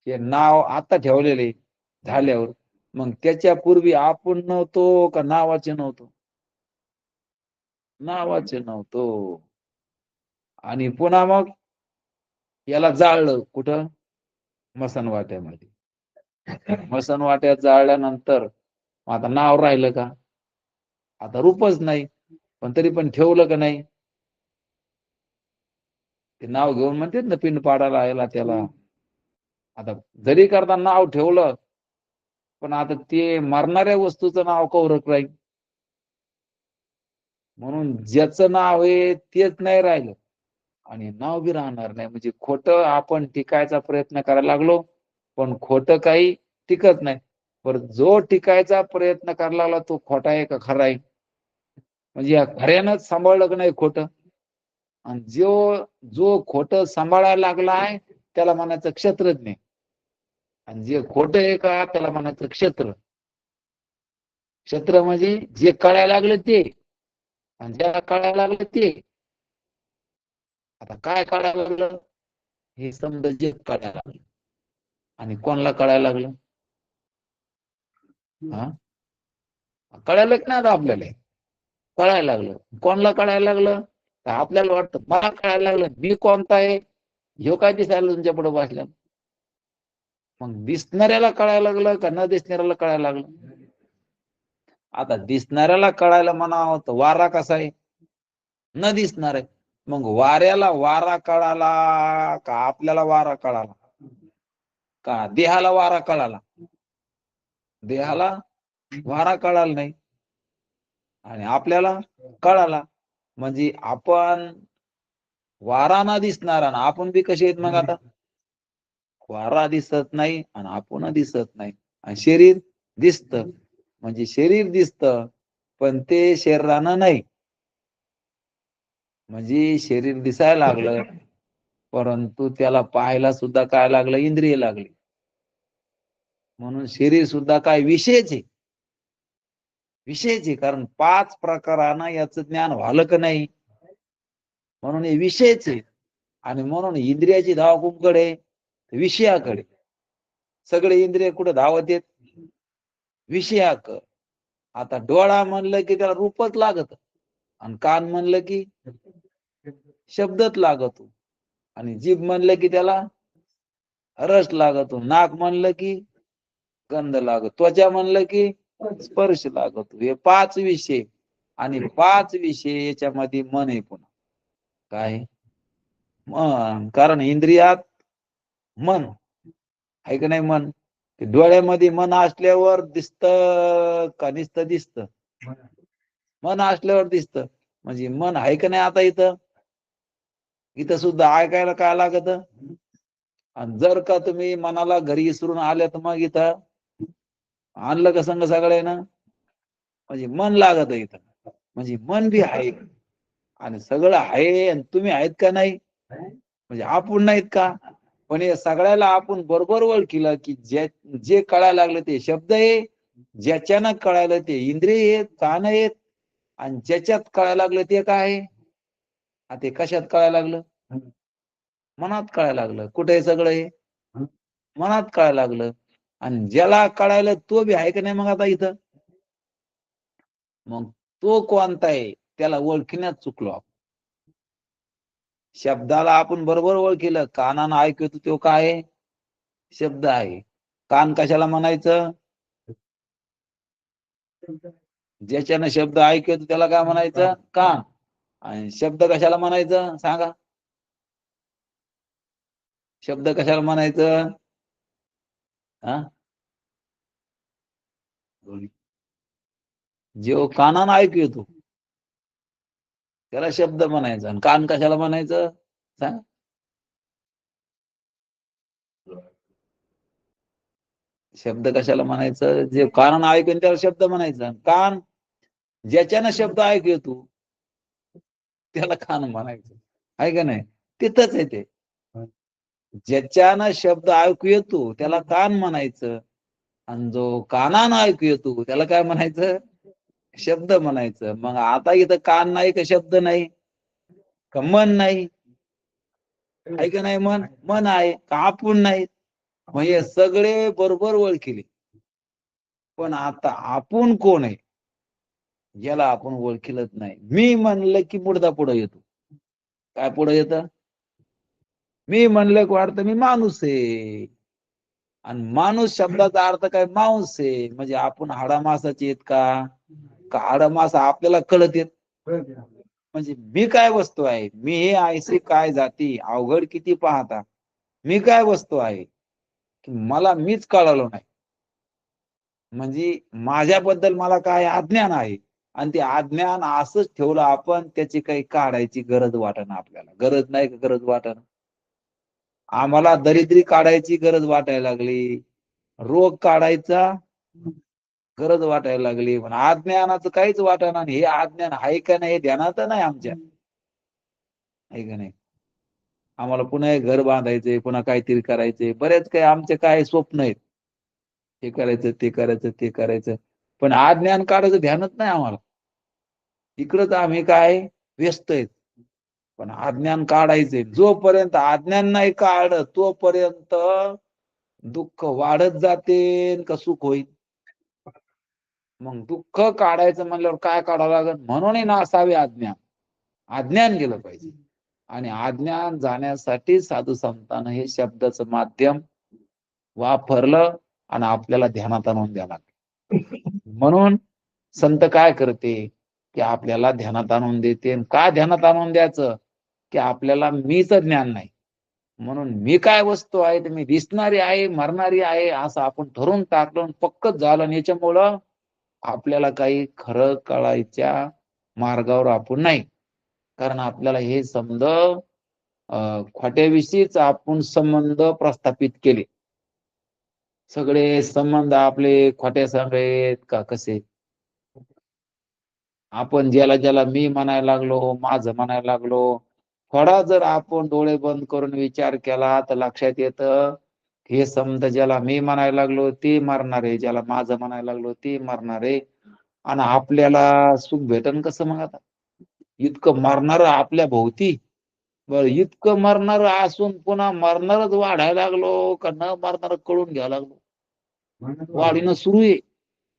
हे नाव आता ठेवलेले झाल्यावर, मग त्याच्या पूर्वी आपण नव्हतो का नावाचे नव्हतो? नावाचे नव्हतो. आणि पुन्हा मग याला जाळलं कुठं? मसन वाट्यामध्ये. मसन वाट्यात जाळल्यानंतर आता नाव राहिलं का? आता रूपच नाही. पण तरी पण ठेवलं का नाही? ते नाव घेऊन म्हणतात ना पिंड पाडायला याला त्याला. आता जरी करता नाव ठेवलं, पण आता ते मरणाऱ्या वस्तूचं नाव कौरक राहील. म्हणून ज्याचं नाव आहे तेच नाही राहिलं, आणि नाव बी राहणार नाही. म्हणजे खोटं आपण टिकायचा प्रयत्न करायला लागलो, पण खोटं काही टिकत नाही. पण जो टिकायचा प्रयत्न करायला लागला तो खोटा आहे का खरा आहे? म्हणजे या खऱ्यानंच सांभाळलं का नाही खोटं? आणि जो खोटं सांभाळायला लागलाय त्याला म्हणायचं क्षत्रज्ञ. आणि जे खोटं आहे का त्याला म्हणायचं क्षेत्र. क्षेत्र म्हणजे जे कळायला लागलं ते, आणि ज्याला कळायला लागलं ते. आता काय कळायला लागलं? हे समजा जे कळायला लागलं. आणि कोणाला कळायला लागलं? हा, कळायला की नाही आपल्याला? कळायला लागलं. कोणाला कळायला लागलं? तर आपल्याला वाटतं मला कळायला लागलं, मी कोणता आहे ह्यो काय दिसायला तुमच्या पुढे बसल्या. मग दिसणाऱ्याला कळायला लागलं का न दिसणाऱ्याला कळायला लागलं? आता दिसणाऱ्याला कळायला म्हणावं तर वारा कसा आहे? न दिसणार आहे. मग वाऱ्याला वारा कळाला का आपल्याला वारा कळाला? का देहाला वारा कळाला? देहाला वारा कळाला नाही, आणि आपल्याला कळाला. म्हणजे आपण वारा न दिसणारा ना आपण बी कसे आहेत मग आता? वारा दिसत नाही आणि आपण दिसत नाही, आणि शरीर दिसत. म्हणजे शरीर दिसत, पण ते शरीरानं नाही. म्हणजे शरीर दिसायला लागलं, परंतु त्याला पाहायला सुद्धा काय लागलं? इंद्रिय लागली. म्हणून शरीर सुद्धा काय विषयच आहे. विषयच आहे, कारण 5 प्रकारानं याचं ज्ञान व्हालं का नाही, म्हणून हे विषयच आहे. आणि म्हणून इंद्रियाची धाव कुठकडे? विषयाकडे. सगळे इंद्रिय कुठे धावत आहेत? विषयाक. आता डोळा म्हणलं की त्याला रूपच लागत, आणि कान म्हणलं की शब्दच लागतो, आणि जीभ म्हणलं की त्याला रस लागतो, नाक म्हणलं की गंध लागतो, त्वचा म्हणलं की स्पर्श लागतो. हे 5 विषय. आणि 5 विषय याच्यामध्ये मन आहे पुन्हा. काय? मन. कारण इंद्रियात मन आहे का नाही? मन. ते डोळ्यामध्ये मन असल्यावर दिसत का नुसतं दिसत? मन असल्यावर दिसत. म्हणजे मन आहे का नाही आता इथं? इथं सुद्धा ऐकायला काय लागत? आणि जर का तुम्ही मनाला घरी विसरून आले तर मग इथं आणलं का संग सगळ्यांना? म्हणजे मन लागत इथं. म्हणजे मन बी आहे, आणि सगळं आहे, आणि तुम्ही आहेत का नाही? म्हणजे आपण नाहीत का? पण हे सगळ्याला आपण बरोबर ओळखीला की जे कळायला लागलं ते शब्द आहे, ज्याच्यानं कळायला ते इंद्रिय आहेत, कान आहेत, आणि ज्याच्यात कळायला लागलं ते काय आहे? ते कशात कळायला लागलं? मनात कळायला लागलं. कुठे आहे सगळं हे? मनात कळायला लागलं. आणि ज्याला कळायला तो बी आहे का नाही मग आता इथं? मग तो कोणता आहे त्याला ओळखण्यात चुकलो आपण. शब्दाला आपण बरोबर ओळखीलं, कानानं ऐकू येतो तो काय आहे? शब्द आहे. कान कशाला म्हणायचं? ज्याच्यानं शब्द ऐकू येतो त्याला काय म्हणायचं? कान. आणि शब्द कशाला म्हणायचं सांगा? शब्द कशाला म्हणायचं? हा, जो कानानं ऐकू येतो त्याला शब्द म्हणायचा. आणि कान कशाला म्हणायचं सांग? शब्द कशाला म्हणायचं? जे कानानं ऐकू येतो त्याला शब्द म्हणायचं. कान ज्याच्यानं शब्द ऐकू येतो त्याला कान म्हणायचं. आहे का नाही? तिथंच आहे ते. ज्याच्यानं शब्द ऐकू येतो त्याला कान म्हणायचं. आणि जो कानानं ऐकू येतो त्याला काय म्हणायचं? शब्द म्हणायचं. मग आता इथं कान नाही का शब्द नाही? का मन नाही? आहे का नाही? मन मन आहे का आपण नाही? म्हणजे सगळे बरोबर ओळखीले. पण आता आपण कोण आहे याला आपण ओळखीलच नाही. मी म्हणलं की मुडदा पुढे येतो. काय पुढे येतं? मी म्हणलं की वाटतं मी माणूस आहे. आणि माणूस शब्दाचा अर्थ काय? मांस आहे. म्हणजे आपण हाडामासाचे आहेत का? का हाडामास आपल्याला कळत येत? म्हणजे मी काय वस्तू आहे? मी हे ऐसे काय जाती अवघड किती पाहता. मी काय वस्तू आहे की मला मीच कळालो नाही. म्हणजे माझ्याबद्दल मला काय अज्ञान आहे. आणि ते अज्ञान असंच ठेवलं आपण, त्याची काही काढायची गरज वाटेना आपल्याला. गरज नाही का? गरज वाटेना. आम्हाला दरिद्री काढायची गरज वाटायला लागली. रोग काढायचा गरज वाटायला लागली. पण अज्ञानाचं काहीच वाटेना. हे अज्ञान आहे का नाही ध्यानात नाही आमच्या. आहे का नाही? आम्हाला पुन्हा एक घर बांधायचंय, पुन्हा काहीतरी करायचंय. बरेच काही आमचे काय स्वप्न आहेत. हे करायचं, ते करायचं, ते करायचं. पण अज्ञान काढायचं ध्यानच नाही आम्हाला. इकडंच आम्ही काय व्यस्त आहेत. पण अज्ञान काढायचंय. जोपर्यंत अज्ञान नाही काढलं तोपर्यंत दुःख वाढत जाते का सुख होईल? मग दुःख काढायचं म्हणल्यावर काय काढावं लागेल? म्हणून नसावे अज्ञान. अज्ञान गेलं पाहिजे. आणि अज्ञान जाण्यासाठी साधू संतांना हे शब्दाचं माध्यम वापरलं आणि आपल्याला ध्यानात आणून द्यावं लागलं. म्हणून संत काय करते की आपल्याला ध्यानात आणून देते. का ध्यानात आणून द्यायचं? की आपल्याला मीच ज्ञान नाही. म्हणून मी काय वस्तू आहे तर मी दिसणारी आहे, मरणारी आहे असं आपण ठरवून टाकलं, पक्कच झालं. आणि याच्यामुळं आपल्याला काही खरं कळायच्या मार्गावर आपण नाही. कारण आपल्याला हे समज खोट्याविषयीच आपण संबंध प्रस्थापित केले. सगळे संबंध आपले खोट्या सांगत का कसे? आपण ज्याला ज्याला मी म्हणायला लागलो, माझं म्हणायला लागलो, थोडा जर आपण डोळे बंद करून विचार केला तर लक्षात येतं हे समजा ज्याला मी म्हणायला लागलो ते मरणार आहे, ज्याला माझं म्हणायला लागलो ते मरणार आहे. आणि आपल्याला सुख भेटन कसं मग? आता इतकं मरणार आपल्या भोवती, बरं इतकं मरणार असून पुन्हा मरणारच वाढायला लागलो का न मरणार कळून घ्यायला लागलो? वाढीनं सुरू आहे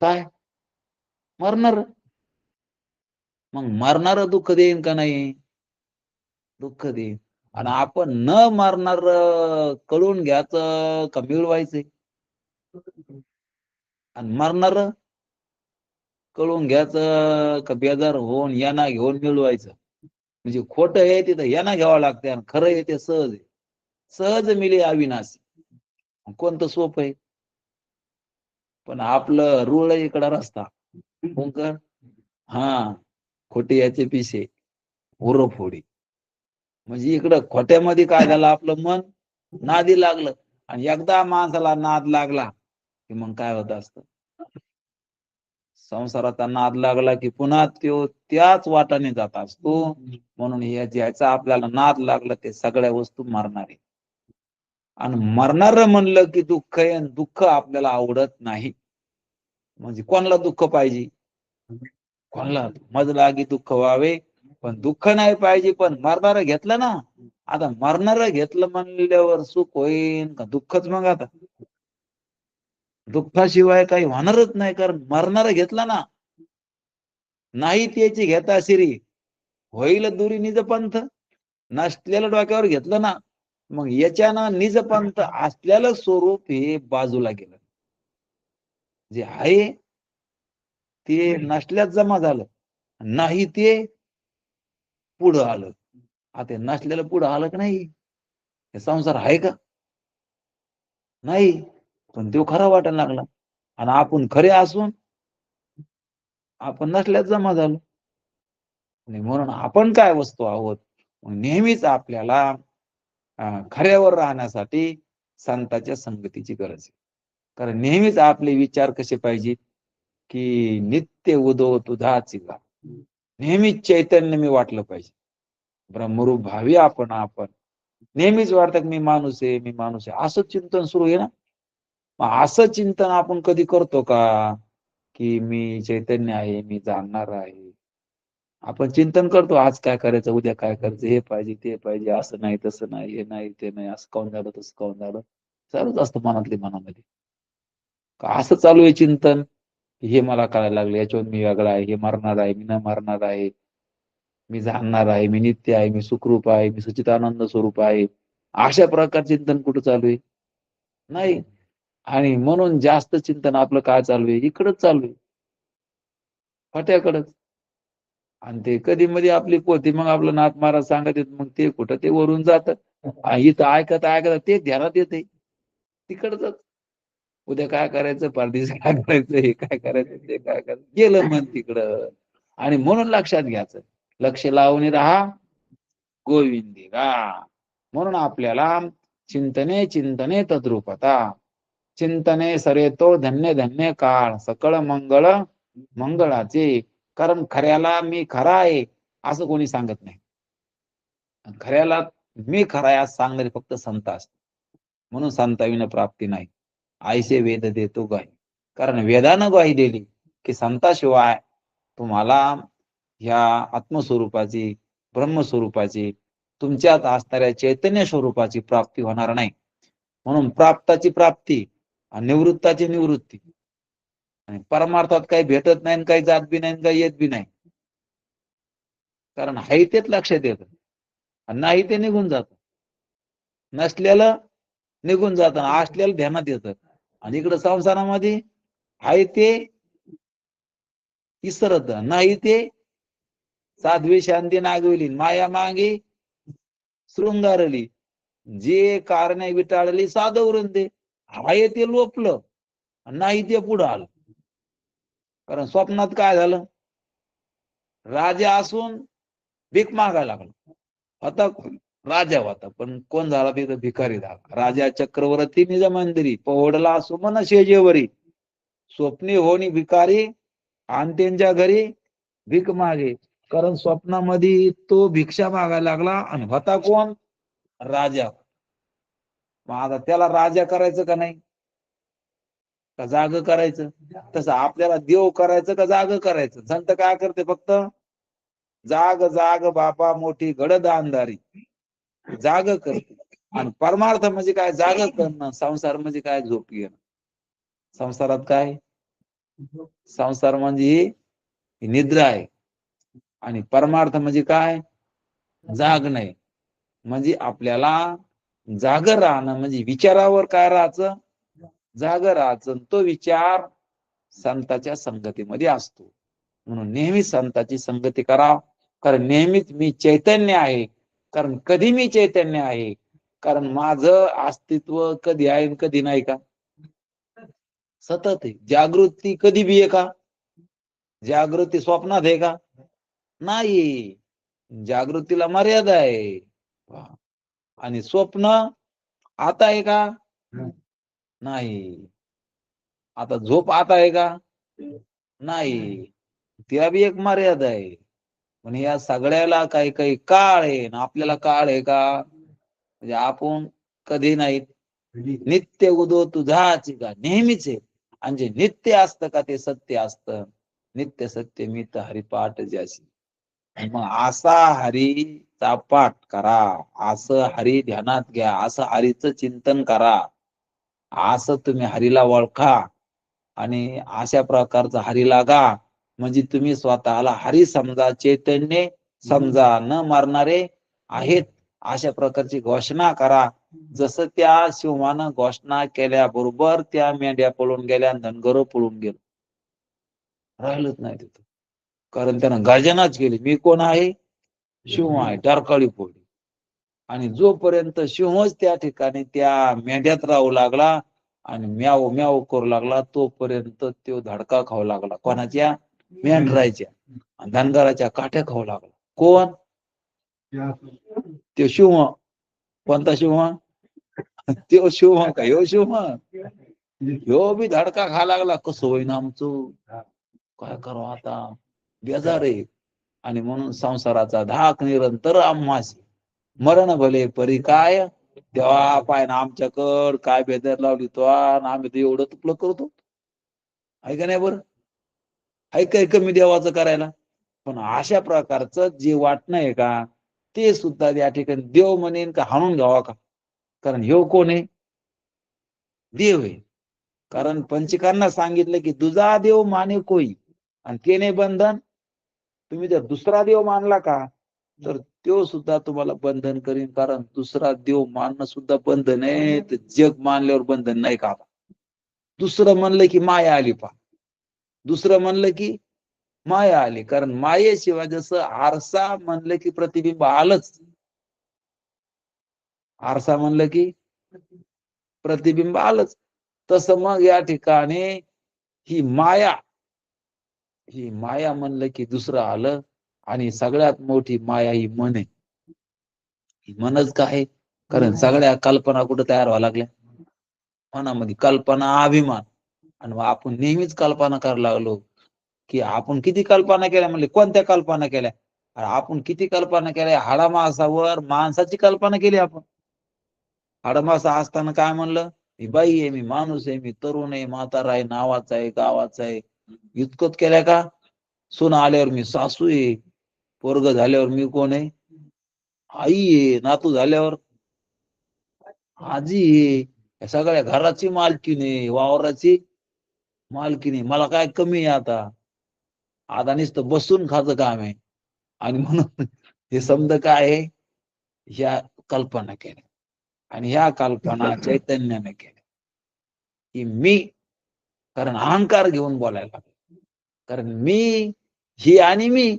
काय? मरणार. मग मरणार दुःख देईन का नाही? दुःख देईन. आणि आपण न मरणार कळून घ्यायचं का मिळवायचंय? आणि मरणार कळून घ्यायचं का बेजार होऊन यांना घेऊन मिळवायचं? म्हणजे खोटं आहे तिथं यांना घ्यावं लागतं आणि खरं आहे ते सहज आहे. सहज मिले अविनाशी. कोणतं सोपं आहे? पण आपलं रुळ इकडं रस्ता कोणकर हा खोटे याचे पिसे फोडी. म्हणजे इकडं खोट्यामध्ये काय झालं? आपलं मन नादी लागलं. आणि एकदा माणसाला नाद लागला की मग काय होत असतं? संसाराचा नाद लागला की पुन्हा तो त्याच वाटाने जात असतो. म्हणून ज्याचा आपल्याला नाद लागला ते सगळ्या वस्तू मरणार आहे. आणि मरणार म्हणलं की दुःख आहे. आणि दुःख आपल्याला आवडत नाही. म्हणजे कोणाला दुःख पाहिजे? कोणाला मजलागी दुःख व्हावे पण दुःख नाही पाहिजे. पण मरणार घेतलं ना, आता मरणार घेतलं म्हणल्यावर सुख होईल का दुःखच? मग आता दुःखाशिवाय काही होणारच नाही. कारण मरणार घेतला ना, नाही त्याची घेता शिरी होईल दुरी निज पंथ. नसलेलं डोक्यावर घेतलं ना, मग याच्यानं निजपंत असलेलं स्वरूप हे बाजूला गेलं. जे आहे ते नसल्यात जमा झालं, नाही ते पुढं आलं. आता नसलेलं पुढं आलं का नाही? हे संसार आहे का? नाही. पण तो खरा वाटायला लागला. आणि आपण खरे असून आपण नसल्यात जमा झालो. आणि म्हणून आपण काय वस्तू आहोत? नेहमीच आपल्याला खऱ्यावर राहण्यासाठी संतांच्या संगतीची गरज आहे. कारण नेहमीच आपले विचार कसे पाहिजेत, की नित्य उदो तुझाची गा. नेहमीच चैतन्य मी वाटलं पाहिजे. ब्रह्मरूप भावी आपण नेहमीच वाटतं की मी माणूस आहे, मी माणूस आहे, असं चिंतन सुरू आहे ना. मग असं चिंतन आपण कधी करतो का, की मी चैतन्य आहे, मी जाणणार आहे. आपण चिंतन करतो, आज काय करायचं, उद्या काय करायचं, हे पाहिजे, ते पाहिजे, असं नाही, तसं नाही, हे नाही, ते नाही, असं काऊन झालं, तसं काऊन झालं, चालूच असतं मनातली मनामध्ये. का असं चालू आहे चिंतन, हे मला कळायला लागलं, याच्यावर मी वेगळा आहे, हे मरणार आहे, मी न मरणार आहे, मी जाणणार आहे, मी नित्य आहे, मी सुखरूप आहे, मी सच्चिदानंद स्वरूप आहे. अशा प्रकारचे चिंतन कुठं चालू आहे? नाही. आणि म्हणून जास्त चिंतन आपलं काय चालू आहे? इकडंच चालू आहे, फाट्याकडंच. आणि ते कधी मध्ये आपली पोथी मग आपलं नाथ महाराज सांगत येत, मग ते कुठं ते वरून जात. इथं ऐकत ऐकत ते ध्यानात येते तिकडच. उद्या काय करायचं, परदेश काय करायचं, हे काय करायचं, ते काय करायचं, गेलं मन तिकडं. आणि म्हणून लक्षात घ्यायचं, लक्ष लावून राहा गोविंदी गा. म्हणून आपल्याला चिंतने चिंतने तद्रूपता, चिंतने सरेतो धन्य धन्य काळ, सकळ मंगळ मंगळाचे. कारण खऱ्याला मी खरा आहे असं कोणी सांगत नाही. खऱ्याला मी खरा आहे असं सांगणारे फक्त संत असतात. म्हणून संताविना प्राप्ती नाही. आईसे वेद देतो गाई. कारण वेदानं ग्वाही दिली की संताशिवाय तुम्हाला ह्या आत्मस्वरूपाची, ब्रह्मस्वरूपाची, तुमच्यात असणाऱ्या चैतन्य स्वरूपाची प्राप्ती होणार नाही. म्हणून प्राप्ताची प्राप्ती आणि निवृत्ताची निवृत्ती. आणि परमार्थात काही भेटत नाही, काही जात बी नाही, काही येत बी नाही. कारण आहे तेच लक्षात येतं आणि नाही ते निघून जात. नसलेलं निघून जात, असलेलं ध्यानात येतं. आणि इकडं संसारामध्ये आहे ते इसरत, नाही ते साध्वी शांती नागविली, माया मागे शृंगारली, जे कारणे विटाळली साधं वृंदे. आहे ते लोपलं, नाही ते पुढं आलं. कारण स्वप्नात काय झालं, राजा असून भीक मागायला लागला. आता राजा होता पण कोण झाला तिथं, भिकारी झाला. राजा चक्रवर्ती निजमंदिरी, पहोडला सुमन शेजेवरी, स्वप्नी होणी भिकारी आणि त्यांच्या घरी भीक मागे. कारण स्वप्नामध्ये तो भिक्षा मागायला लागला आणि होता कोण, राजा. मग आता त्याला राजा करायचं का नाही, का जाग करायचं? तसं आपल्याला देव करायचं का जाग करायचं? संत काय करते, फक्त जाग जाग बापा मोठी गडद अंधारी, जाग करते. आणि परमार्थ म्हणजे काय, जाग करणं. संसार म्हणजे काय, झोप घेणं. संसारात काय, संसार म्हणजे निद्रा आहे. आणि परमार्थ म्हणजे काय, जाग नाही. म्हणजे आपल्याला जाग राहणं म्हणजे विचारावर काय राहायचं, जाग राहायचं. तो विचार संतांच्या संगतीमध्ये असतो. म्हणून नेहमी संतांची संगती करा. कारण नेहमीच मी चैतन्य आहे. कारण कधी मी चैतन्य आहे, कारण माझं अस्तित्व कधी आहे कधी नाही का, सतत आहे. जागृती कधी बी आहे का? जागृती स्वप्नात आहे का? नाही. जागृतीला मर्यादा आहे. आणि स्वप्न आता आहे का? नाही. आता झोप आता आहे का? नाही. तिला बी एक मर्यादा आहे. पण या सगळ्याला काही काही काळ आहे ना, आपल्याला काळ आहे का? म्हणजे आपण कधी नाही. नित्य उदो तुझाची का, नेहमीच आहे. आणि जे नित्य असतं का ते सत्य असतं. नित्य सत्य मी तर हरिपाठ ज्याशी. मग असा हरीचा पाठ करा, असं हरी ध्यानात घ्या, असं हरीचं चिंतन करा, असं तुम्ही हरीला ओळखा. आणि अशा प्रकारचा हरी लागा. म्हणजे तुम्ही स्वतःला हरी समजा, चैतन्य समजा, न मरणारे आहेत अशा प्रकारची घोषणा करा. जसं त्या सिंहानं घोषणा केल्याबरोबर त्या मेंढ्या पळून गेल्या, धनगर पळून गेलो, राहिलंच नाही तिथं. कारण त्यानं गर्जनाच केली, मी कोण आहे? सिंह आहे, डरकाळी फोडली. आणि जोपर्यंत सिंहच त्या ठिकाणी त्या मेंढ्यात राहू लागला आणि म्याव म्याव करू लागला, तोपर्यंत तो धडका खाऊ लागला. कोणाच्या? मेंढराच्या. धनगराच्या काठ्या खाऊ लागला. कोण? तो सिंह. कोणता सिंह? तो सिंह का ह्यो सिंह? ह्यो बी धडका खा लागला. कसं होईन आमचं? काय करावं आता? बेजार आहे. आणि म्हणून संसाराचा धाक निरंतर आम्हास, मरण भले परी काय. तेव्हा पाय ना आमच्याकड काय बेदर लावली तो, आम्ही तर एवढं तुपलं करतो. ऐका नाही बरं, ऐकाय कमी देवाचं करायला. पण अशा प्रकारचं जे वाटणं आहे का, ते सुद्धा या ठिकाणी देव म्हणेन का हाणून घ्यावा का? कारण ह्यो कोण आहे? देव आहे. कारण पंचकांना सांगितलं की तुझा देव माने कोई आणि ते नाही बंधन. तुम्ही जर दुसरा देव मानला का, तर तो सुद्धा तुम्हाला बंधन करीन. कारण दुसरा देव मानणं सुद्धा बंधन आहे. तर जग मानल्यावर बंधन नाही का? दुसरं म्हणलं की माया आली पा, दुसरं म्हणलं की माया आली. कारण मायेशिवाय जसं आरसा म्हणलं की प्रतिबिंब आलंच, आरसा म्हणलं की प्रतिबिंब आलंच, तसं मग या ठिकाणी ही माया, ही माया म्हणलं की दुसरं आलं. आणि सगळ्यात मोठी माया ही मन आहे. ही मनच काय? कारण सगळ्या कल्पना कुठं तयार व्हायला लागल्या? मनामध्ये. कल्पना, अभिमान. आणि मग आपण नेहमीच कल्पना करायला लागलो की आपण किती कल्पना केल्या. म्हणले कोणत्या कल्पना केल्या? आपण किती कल्पना केल्या? हाडामासावर माणसाची कल्पना केली आपण. हाडमासा असताना काय म्हणलं? मी बाई आहे, मी माणूस आहे, मी तरुण आहे, म्हातारा आहे, नावाचा आहे, गावाचा आहे. इतकंच केल्या का? सून आल्यावर मी सासू आहे, पोरग झाल्यावर मी कोण आहे? आई आहे, नातू झाल्यावर आजी आहे. या सगळ्या घराची मालकीने, वावराची मालकीने. मला काय कमी आहे आता? आता नुसतं बसून खायचं काम आहे. आणि म्हणून हे समज काय आहे? ह्या कल्पना केल्या. आणि ह्या कल्पना चैतन्याने केल्या की मी. कारण अहंकार घेऊन बोलायला लागला. कारण मी ही आणि मी.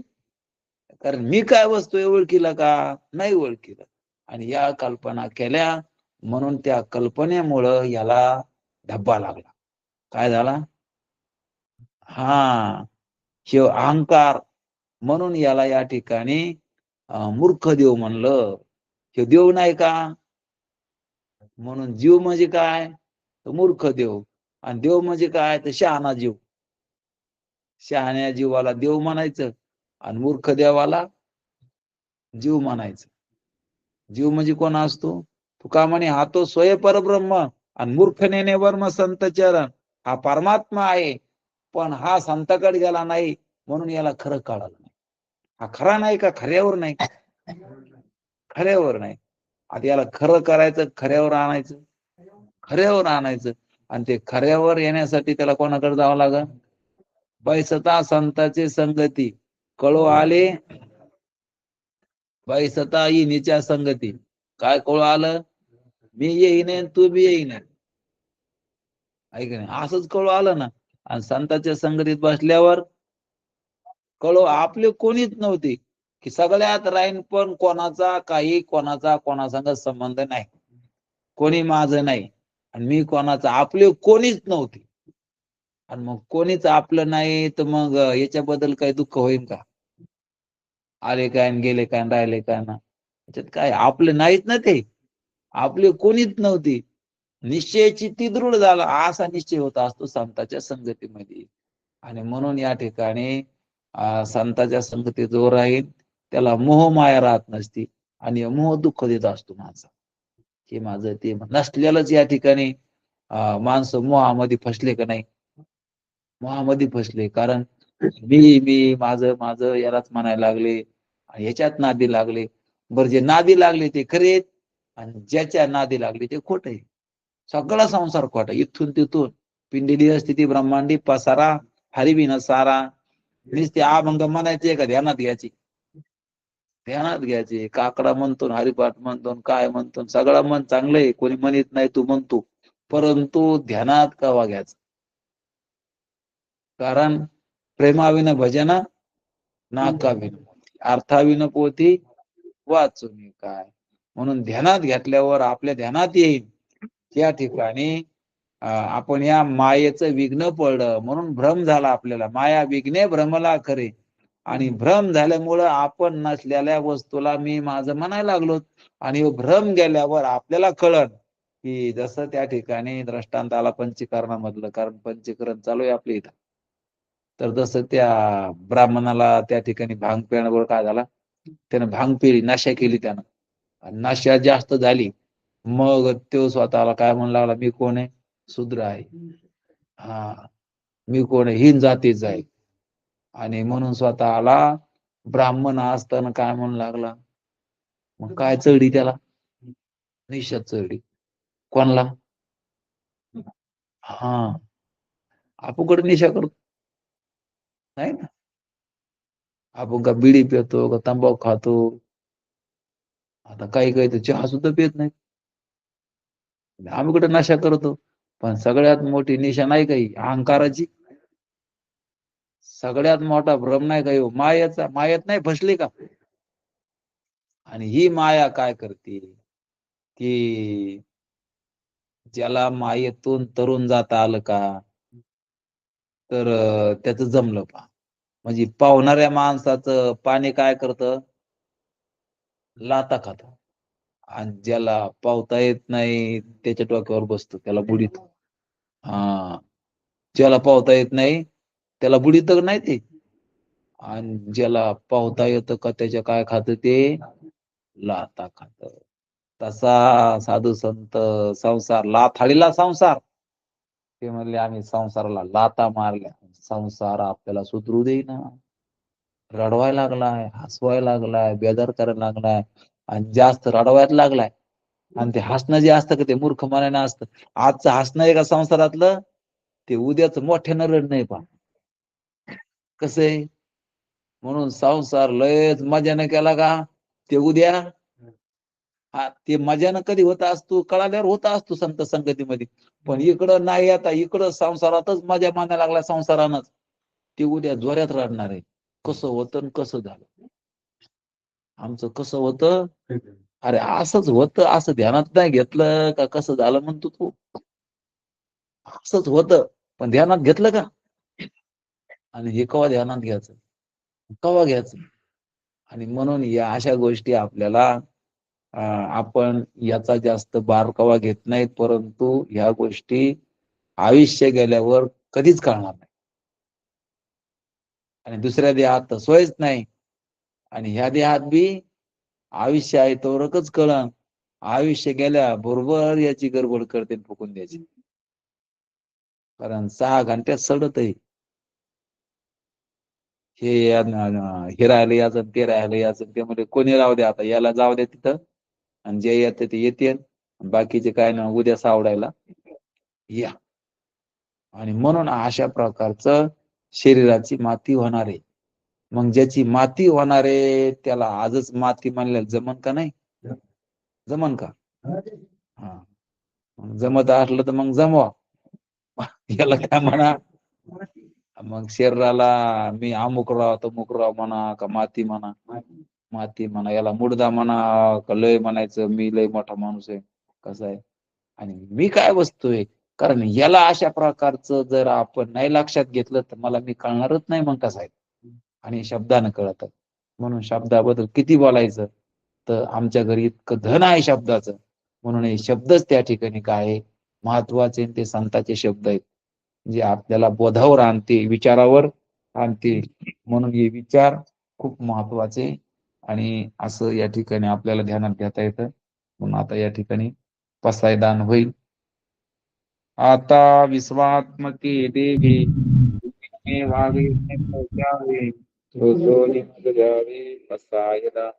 कारण मी काय वस्तू आहे ओळखीला का? नाही ओळखीला. आणि या कल्पना केल्या, म्हणून त्या कल्पनेमुळं याला धब्बा लागला. काय झाला? हा, हे अहंकार. म्हणून याला या ठिकाणी मूर्ख देव म्हणलं. हे देव नाही का? म्हणून जीव म्हणजे काय? तर मूर्ख देव. आणि देव म्हणजे काय? तर शहाणा जीव. शहाण्या जीवाला देव म्हणायचं आणि मूर्ख देवाला जीव म्हणायचं. जीव म्हणजे कोण असतो? तुका म्हणे हा तो स्वय परब्रह्म. आणि मूर्ख नेने वर्म संत चरण. हा परमात्मा आहे, पण हा संताकडे गेला नाही, म्हणून याला खरं कळालं नाही. हा खरा नाही का? खऱ्यावर नाही. खऱ्यावर नाही. आता याला खरं करायचं, खऱ्यावर आणायचं, खऱ्यावर आणायचं. आणि ते खऱ्यावर येण्यासाठी त्याला कोणाकडे जावं लागल? बैसता संतांची संगती. कळो आले बैसता येईनीच्या संगती. काय कळू आलं? मी येईन तू बी येईन. ऐक नाही, असंच कळू आलं ना. आणि संतांच्या संगतीत बसल्यावर कळो आपले कोणीच नव्हते. की सगळ्यात राहीन, पण कोणाचा काही कोणासंग संबंध नाही. कोणी माझं नाही आणि मी कोणाचा, आपले कोणीच नव्हते. आणि मग कोणीच आपलं नाही, तर मग याच्याबद्दल काही दुःख होईल का? आले काय आणि गेले काय, राहिले काय ना, त्याच्यात काय आपलं नाहीत ना ते. आपले कोणीच नव्हती. निश्चयाची ती दृढ झाला, असा निश्चय होता असतो संतांच्या संगतीमध्ये. आणि म्हणून या ठिकाणी संतांच्या संगतीत जो राहील त्याला मोह माया राहत नसती. आणि मोह दुःख देत असतो माणसा. हे माझं ते नसलेलंच या ठिकाणी माणसं मोहामध्ये फसले का नाही? मोहामध्ये फसले. कारण मी माझं माझं यालाच म्हणायला लागले, ह्याच्यात नादी लागले. बरं, जे नादी लागले ते खरे, आणि ज्याच्या नादी लागले ते खोट आहे. सगळा संसार खोटा. इथून तिथून पिंडिली स्थिती ब्रह्मांडी पसारा, हरिविन सारा. नुसते अभंग म्हणायचे का ध्यानात घ्यायची? ध्यानात घ्यायचे. काकडा म्हणतो, हरिपाठ म्हणतो, काय म्हणतो, सगळं मन चांगलं आहे, कोणी म्हणत नाही, तू म्हणतो, परंतु ध्यानात कवा घ्यायचं. कारण प्रेमाविन भजन नाकाविन मोती, अर्थाविन पोथी वाचून काय. म्हणून ध्यानात घेतल्यावर आपल्या ध्यानात येईल त्या ठिकाणी आपण या मायेचं विघ्न पडलं म्हणून भ्रम झाला आपल्याला. माया विघ्ने भ्रमला खरे. आणि भ्रम झाल्यामुळं आपण नसलेल्या वस्तूला मी माझं म्हणायला लागलो. आणि भ्रम गेल्यावर आपल्याला कळत की जसं त्या ठिकाणी दृष्टांत आला पंचीकरणामधलं, कारण पंचीकरण चालू आहे आपल्या इथं. तर जसं त्या ब्राह्मणाला त्या ठिकाणी भांग पिण्यावर काय झाला, त्यानं भांग पिली, नशा केली त्यानं. नशा जास्त झाली, मग तो स्वतःला काय म्हणू लागला, मी कोण आहे, शूद्र आहे, हा मी कोण आहे, हीन जातीचा आहे. आणि म्हणून स्वतःला ब्राह्मण असताना काय म्हणू लागला. मग काय चढली त्याला, निशा चढली. कोणला, हा आपण कुठे निशा करतो, नाही ना. आपण का बिडी पितो, का तंबाखू खातो, आता काही काही तर चहा सुद्धा पित नाही. आम्ही कुठे नशा करतो. पण सगळ्यात मोठी निशा नाही काही अहंकाराची, सगळ्यात मोठा भ्रम नाही काही मायाचा. मायात नाही फसले का. आणि ही माया काय करते की ज्याला मायेतून तरुण जाता आलं का, तर त्याचं जमलं पा. म्हणजे पावणाऱ्या माणसाचं पाणी काय करतं, लाता खात. आणि ज्याला पावता येत नाही त्याच्या डोक्यावर बसतो, त्याला बुडीत. हा, ज्याला पावता येत नाही त्याला बुडीत नाही ते. आणि ज्याला पावता येतं का त्याच्या काय खात, ते लाता खात. तसा साधू संत संसार लाथाळीला संसार, ते म्हणले आम्ही संसाराला लाता मारल्या, संसार आपल्याला सुधरू देईना. रडवायला लागलाय, हसवायला लागलाय, बेजार करायला लागलाय. आणि जास्त रडवायला लागलाय. आणि ते हसणं जे असतं का ते मूर्ख मनानं असतं. आजचं हसणं आहे का संसारातलं, ते उद्याच मोठ्यानं रडणं आहे पहा. कसं आहे. म्हणून संसार लयच मजाने केला का ते उद्या, हा ते मजानं कधी होत असतो, कळाल्यावर होत असतो संत संगतीमध्ये. पण इकडं नाही, आता इकडं संसारातच मजा मानायला लागला संसारानंच, ते उद्या जोऱ्यात रडणार आहे. कसं होतं कसं झालं, आमचं कसं होतं. अरे असंच होतं, असं ध्यानात नाही घेतलं का कसं झालं म्हणतो तू. असंच होतं पण ध्यानात घेतलं का. आणि हे कवा ध्यानात घ्यायचं, कवा घ्यायचं. आणि म्हणून या अशा गोष्टी आपल्याला आपण याचा जास्त बारकावा घेत नाहीत, परंतु ह्या गोष्टी आयुष्य गेल्यावर कधीच कळणार नाही. आणि दुसऱ्या देहात तर सोयच नाही. आणि ह्या देहात बी आयुष्य आहे तोवरच कळण, आयुष्य गेल्या बरोबर याची गडबड करते, फुकून द्यायची. कारण 6 घंट्यात सडत आहे. हे राहिलं याचं, ते राहिलं याचं, ते म्हणजे कोणी राहू द्या, आता याला जाऊ द्या तिथं, आणि जे येते ते येते, बाकीचे काय ना उद्या सावडायला या. आणि म्हणून अशा प्रकारचं शरीराची माती होणार आहे. मग ज्याची माती होणार आहे त्याला आजच माती म्हणल्या जमन का नाही, जमन का. हा, जमत असलं तर मग जमवा, याला काय म्हणा. मग शरीराला मी अमुक राव तमुक राव म्हणा, का माती म्हणा, माती म्हणा. याला मुडदा म्हणा का लय म्हणायचं मी लय मोठा माणूस आहे, कसं आहे. आणि मी काय वस्तू आहे. कारण याला अशा प्रकारचं जर आपण नाही लक्षात घेतलं तर मला मी कळणारच नाही मग कसं आहे. आणि शब्दानं कळत. म्हणून शब्दाबद्दल किती बोलायचं, तर आमच्या घरी इतकं धन आहे शब्दाचं. म्हणून हे शब्दच त्या ठिकाणी काय आहे, महत्वाचे ते संतांचे शब्द आहेत, जे आपल्याला बोधावर आणते, विचारावर आणते. म्हणून हे विचार खूप महत्वाचे. आणि असं या ठिकाणी आपल्याला ध्यानात घेता येतं. म्हणून आता या ठिकाणी पसायदान होईल. आता विश्वात्मके देवी वागे पसायदान.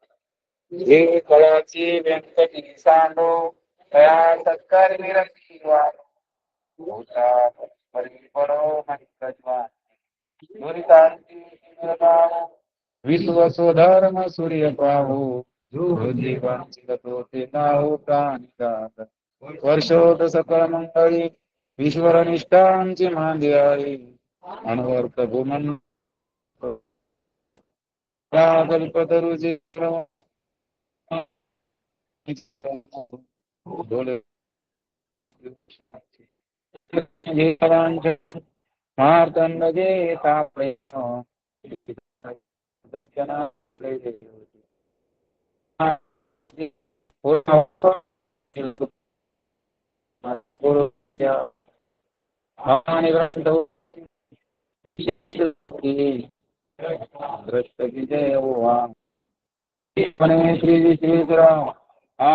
हे कळाची व्यंकटी सांडो तया सत्कार निरंती भूता परिपरो महितज्ञा दुरितांती निर्माण विश्वस्वधर्म सूर्य पाहू जो जीवांची तो ते नाव प्राणिनाथ वर्षोत सकळ मंडळी ईश्वर निष्ठांची मांदी आई अनवर्त भूमन कल्पतरुजी मार्तंड जे तापळे श्री श्रीराम हा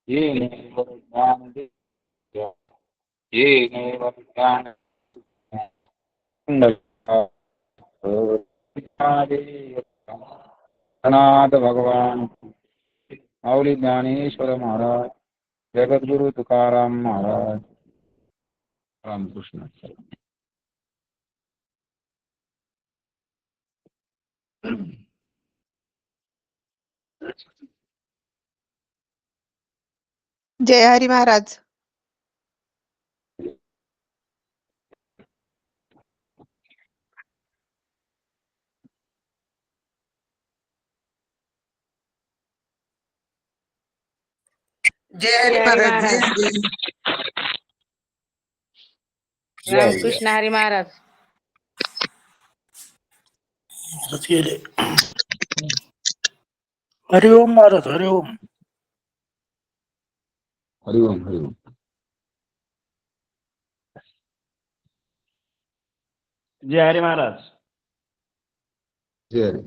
ये ज्ञान दे ये ज्ञान अनाथ भगवान माऊली ज्ञानेश्वर महाराज जगद्गुरु तुकाराम महाराज रामकृष्ण जय हरी महाराज. जय हरी महाराज. जय हरी. रामकृष्ण हरी महाराज. हरि ओम महाराज. हरि ओम. हरि ओम हरि ओम. जय हरी महाराज. जय हरी.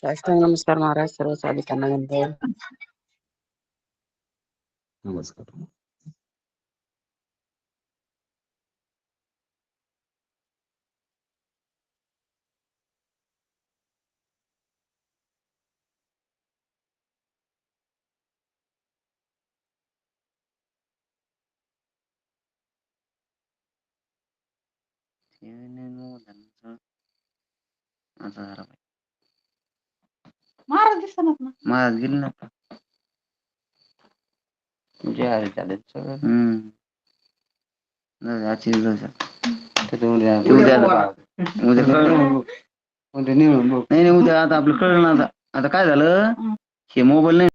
साष्टांग नमस्कार महाराज. सर्व साधिकांना वंदन. नमस्कार. महाराज दिसतात ना. महाराज गेले ना. जय हरी चालेल सगळं. नाही उद्या आता आपलं कळलं ना. आता काय झालं हे मोबाईल नाही.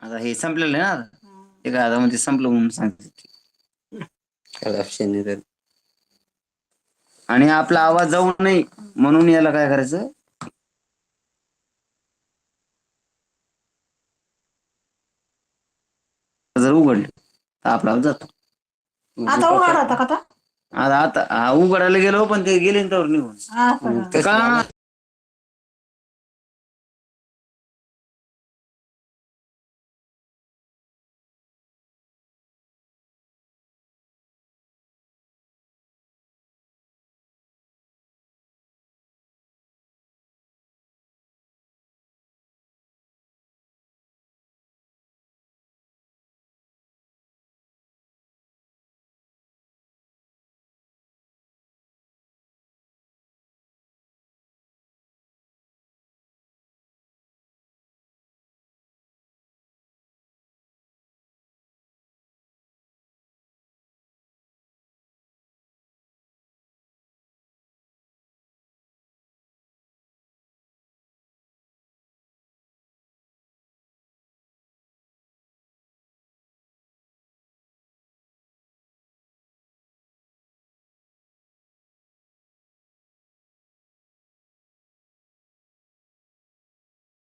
आता हे संपलेलं आहे ना. ते काय आता म्हणजे संपलं म्हणून सांगते. आणि आपला आवाज जाऊ नये म्हणून याला काय करायचं, जर उघडलं तर आपला आवाज जातो. आता उघड होता का तो? आता आता उघडायला गेलो पण ते गेले ना त्यावर निघून. असं का? का